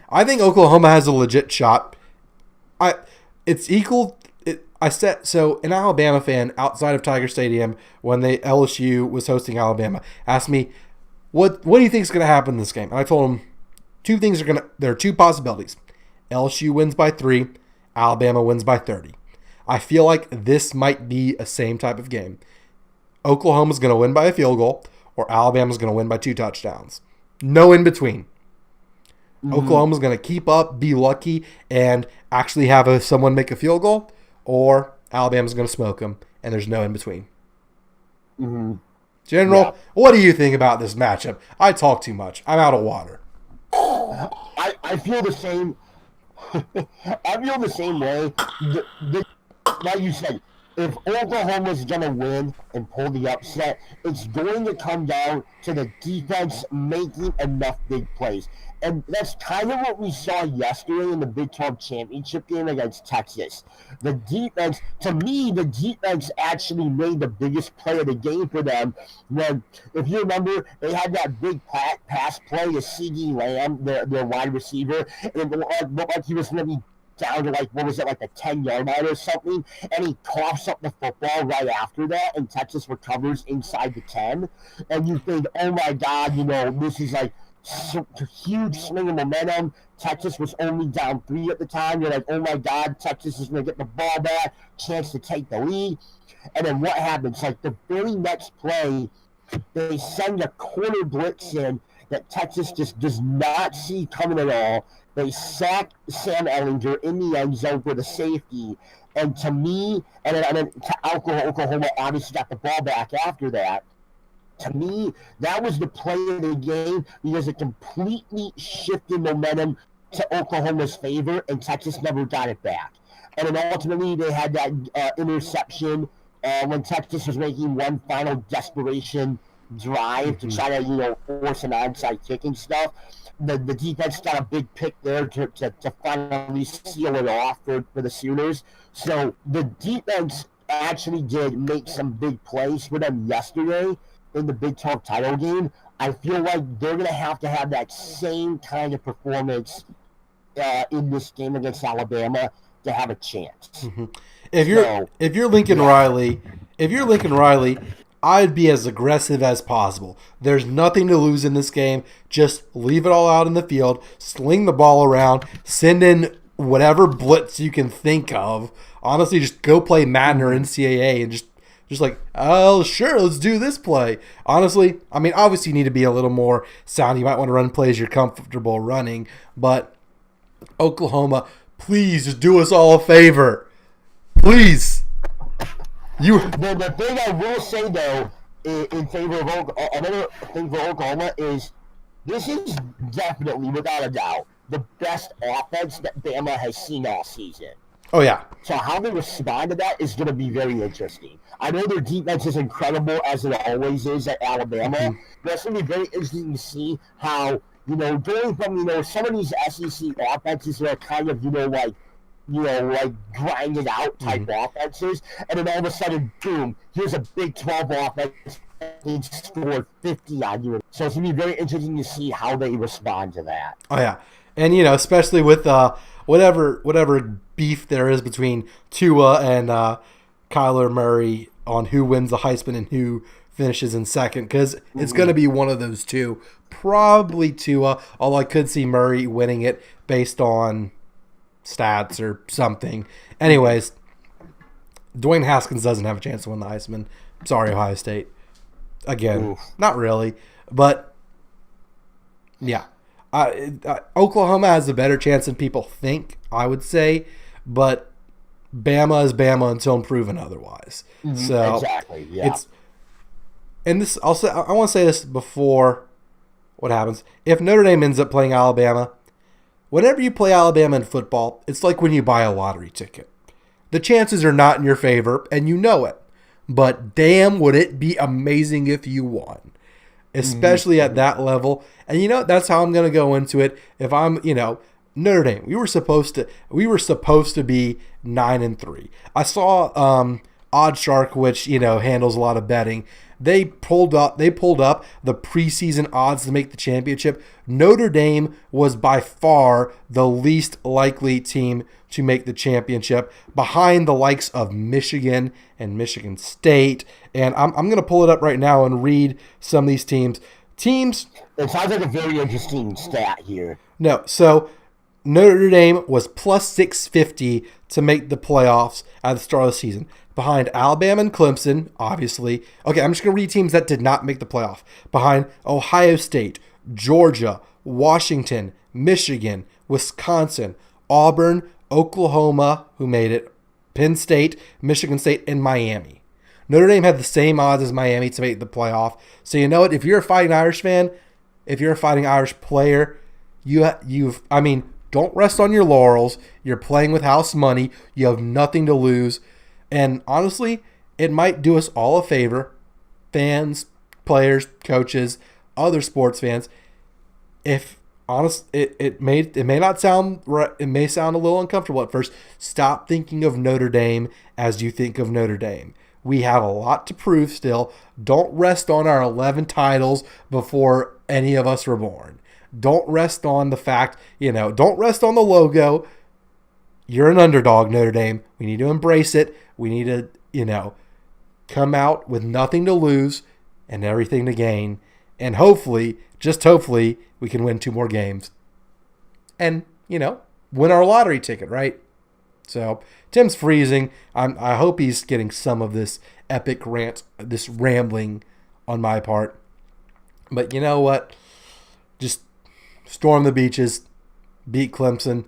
I think Oklahoma has a legit shot. It's equal. So an Alabama fan outside of Tiger Stadium, when LSU was hosting Alabama, asked me, "What do you think is going to happen in this game?" And I told him there are 2 possibilities. LSU wins by 3, Alabama wins by 30. I feel like this might be a same type of game. Oklahoma's going to win by a field goal, or Alabama's going to win by 2 touchdowns. No in between. Oklahoma's going to keep up, be lucky, and actually have someone make a field goal, or Alabama's going to smoke them, and there's no in between. General, what do you think about this matchup? I talk too much. I'm out of water. I feel the same. I feel the same way. Like you said, if Oklahoma's going to win and pull the upset, it's going to come down to the defense making enough big plays. And that's kind of what we saw yesterday in the Big 12 championship game against Texas. The defense actually made the biggest play of the game for them. When, if you remember, they had that big pass play to C.D. Lamb, their wide receiver, and it looked like he was going to be down to like the 10-yard line or something, and he coughs up the football right after that, and Texas recovers inside the 10. And you think, oh my God, this is like huge swing of momentum. Texas was only down 3 at the time. You're like, oh my God, Texas is going to get the ball back, chance to take the lead. And then what happens? Like the very next play, they send a corner blitz in that Texas just does not see coming at all. They sack Sam Ehlinger in the end zone for the safety. And to me, and then Oklahoma obviously got the ball back after that. To me, that was the play of the game because it completely shifted momentum to Oklahoma's favor, and Texas never got it back. And then ultimately, they had that interception when Texas was making one final desperation drive to try to, force an onside kick and stuff. The defense got a big pick there to finally seal it off for the Sooners. So the defense actually did make some big plays for them yesterday in the Big 12 title game. I feel like they're going to have that same kind of performance in this game against Alabama to have a chance. If you're Lincoln Riley, I'd be as aggressive as possible. There's nothing to lose in this game. Just leave it all out in the field, sling the ball around, send in whatever blitz you can think of. Honestly, just go play Madden or NCAA and just like, oh, sure, let's do this play. Honestly, obviously you need to be a little more sound. You might want to run plays you're comfortable running. But Oklahoma, please just do us all a favor. Please. The thing I will say, though, in favor of another thing for Oklahoma is this is definitely, without a doubt, the best offense that Bama has seen all season. Oh yeah. So how they respond to that is going to be very interesting. I know their defense is incredible, as it always is at Alabama, but it's going to be very interesting to see how, going from, some of these SEC offenses that are kind of, like grinded out type offenses, and then all of a sudden, boom, here's a Big 12 offense that scored 50 on you. So it's going to be very interesting to see how they respond to that. Oh yeah, and especially with whatever beef there is between Tua and Kyler Murray on who wins the Heisman and who finishes in second, because it's going to be one of those two, probably Tua. Although I could see Murray winning it based on stats or something. Anyways, Dwayne Haskins doesn't have a chance to win the Heisman. Sorry, Ohio State. Again, not really, but yeah. Oklahoma has a better chance than people think, I would say, but Bama is Bama until proven otherwise. So exactly, yeah. And this also, I want to say this before what happens. If Notre Dame ends up playing Alabama, whenever you play Alabama in football, it's like when you buy a lottery ticket. The chances are not in your favor, and you know it. But damn, would it be amazing if you won. Especially at that level. And that's how I'm going to go into it. If I'm, Notre Dame, we were supposed to be 9-3. I saw OddsShark, which, handles a lot of betting. They pulled up the preseason odds to make the championship. Notre Dame was by far the least likely team to make the championship, behind the likes of Michigan and Michigan State. And I'm going to pull it up right now and read some of these teams. It sounds like a very interesting stat here. No, so Notre Dame was plus 650 to make the playoffs at the start of the season, behind Alabama and Clemson, obviously. Okay, I'm just going to read teams that did not make the playoff. Behind Ohio State, Georgia, Washington, Michigan, Wisconsin, Auburn, Oklahoma, who made it, Penn State, Michigan State, and Miami. Notre Dame had the same odds as Miami to make the playoff. So you know what? If you're a Fighting Irish fan, if you're a Fighting Irish player, don't rest on your laurels. You're playing with house money. You have nothing to lose. And honestly, it might do us all a favor, fans, players, coaches, other sports fans, if it may sound a little uncomfortable at first. Stop thinking of Notre Dame as you think of Notre Dame. We have a lot to prove still. Don't rest on our 11 titles before any of us were born. Don't rest on the fact, don't rest on the logo. You're an underdog, Notre Dame. We need to embrace it. We need to, come out with nothing to lose and everything to gain. And hopefully, just hopefully, we can win 2 more games. And, win our lottery ticket, right? So, Tim's freezing. I hope he's getting some of this epic rant, this rambling on my part. But you know what? Just storm the beaches, beat Clemson.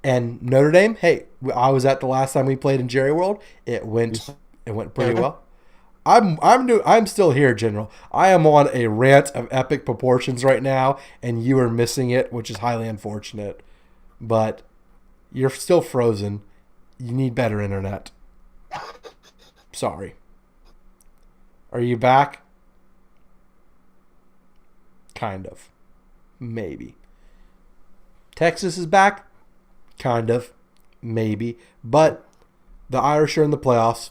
And Notre Dame, hey, I was at the last time we played in Jerry World. It went pretty well. I'm still here, General. I am on a rant of epic proportions right now, and you are missing it, which is highly unfortunate. But you're still frozen. You need better internet. Sorry. Are you back? Kind of. Maybe. Texas is back? Kind of. Maybe. But the Irish are in the playoffs.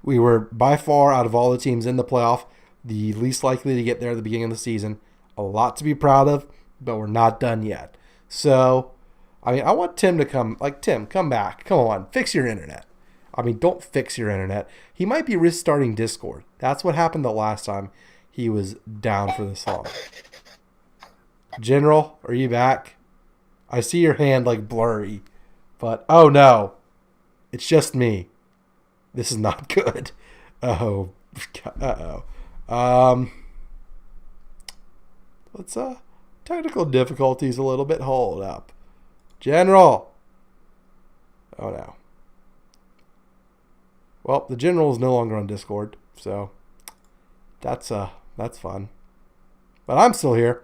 We were by far, out of all the teams in the playoff, the least likely to get there at the beginning of the season. A lot to be proud of, but we're not done yet. So, I want Tim to come. Tim, come back. Come on. Fix your internet. Don't fix your internet. He might be restarting Discord. That's what happened the last time he was down for this long. General, are you back? I see your hand blurry. But, oh no. It's just me. This is not good. Uh-oh. Let's, technical difficulties a little bit. Hold up. General. Oh, no. Well, the General is no longer on Discord, so that's fun. But I'm still here.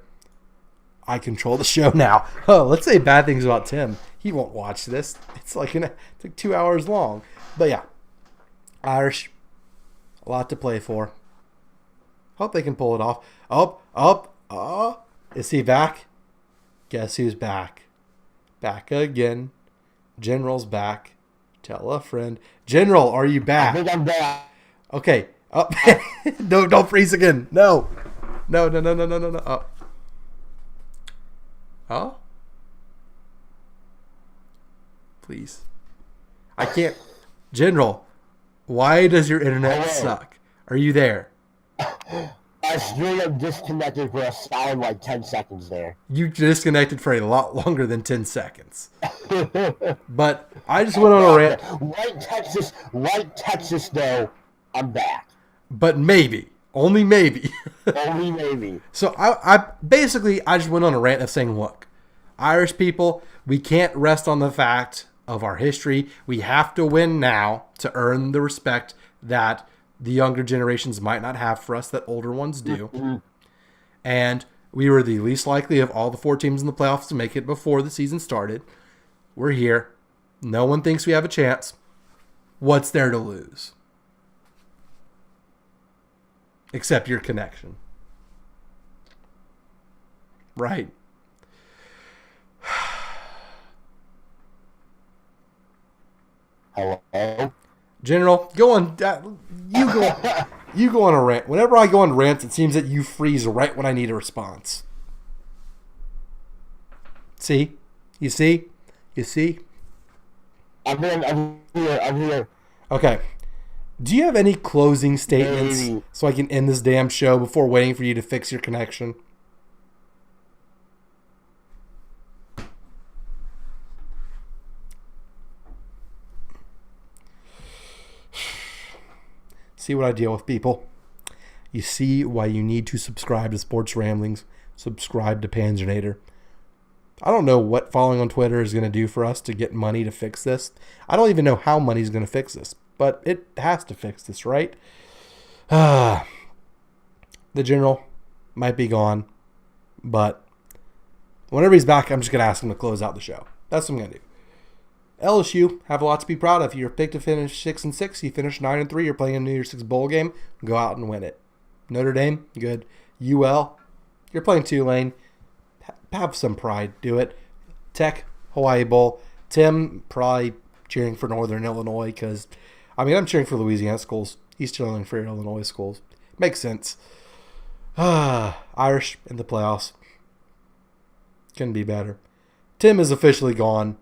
I control the show now. Oh, let's say bad things about Tim. He won't watch this. It's like 2 hours long. But yeah, Irish, a lot to play for. Hope they can pull it off. Is he back? Guess who's back? Back again. General's back. Tell a friend. General, are you back? I think I'm back. Okay. Up. No, don't freeze again. No. No. Up. Huh? Please. I can't. General, why does your internet suck? Are you there? I straight up disconnected for a solid 10 seconds there. You disconnected for a lot longer than 10 seconds. But I just went on a rant. Like Texas, though, I'm back. But maybe. Only maybe. Only maybe. So I basically just went on a rant of saying, look, Irish people, we can't rest on the fact of our history. We have to win now to earn the respect that the younger generations might not have for us that older ones do. Mm-hmm. And we were the least likely of all the 4 teams in the playoffs to make it before the season started. We're here. No one thinks we have a chance. What's there to lose? Except your connection. Right. Hello? General, go on. You go on a rant. Whenever I go on rants, it seems that you freeze right when I need a response. See? You see? I'm here. Okay. Do you have any closing statements so I can end this damn show before waiting for you to fix your connection? See what I deal with, people. You see why you need to subscribe to Sports Ramblings. Subscribe to Panzernator. I don't know what following on Twitter is going to do for us to get money to fix this. I don't even know how money's going to fix this. But it has to fix this, right? The General might be gone. But whenever he's back, I'm just going to ask him to close out the show. That's what I'm going to do. LSU have a lot to be proud of. You're picked to finish 6-6. You finished 9-3. You're playing a New Year's Six bowl game. Go out and win it. Notre Dame, good. UL, you're playing Tulane. Have some pride. Do it. Tech, Hawaii Bowl. Tim, probably cheering for Northern Illinois because, I'm cheering for Louisiana schools. He's cheering for Illinois schools. Makes sense. Irish in the playoffs. Couldn't be better. Tim is officially gone.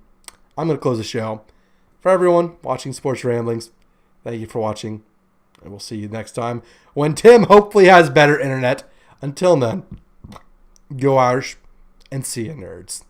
I'm going to close the show. For everyone watching Sports Ramblings, thank you for watching. And we'll see you next time when Tim hopefully has better internet. Until then, go Irish and see you, nerds.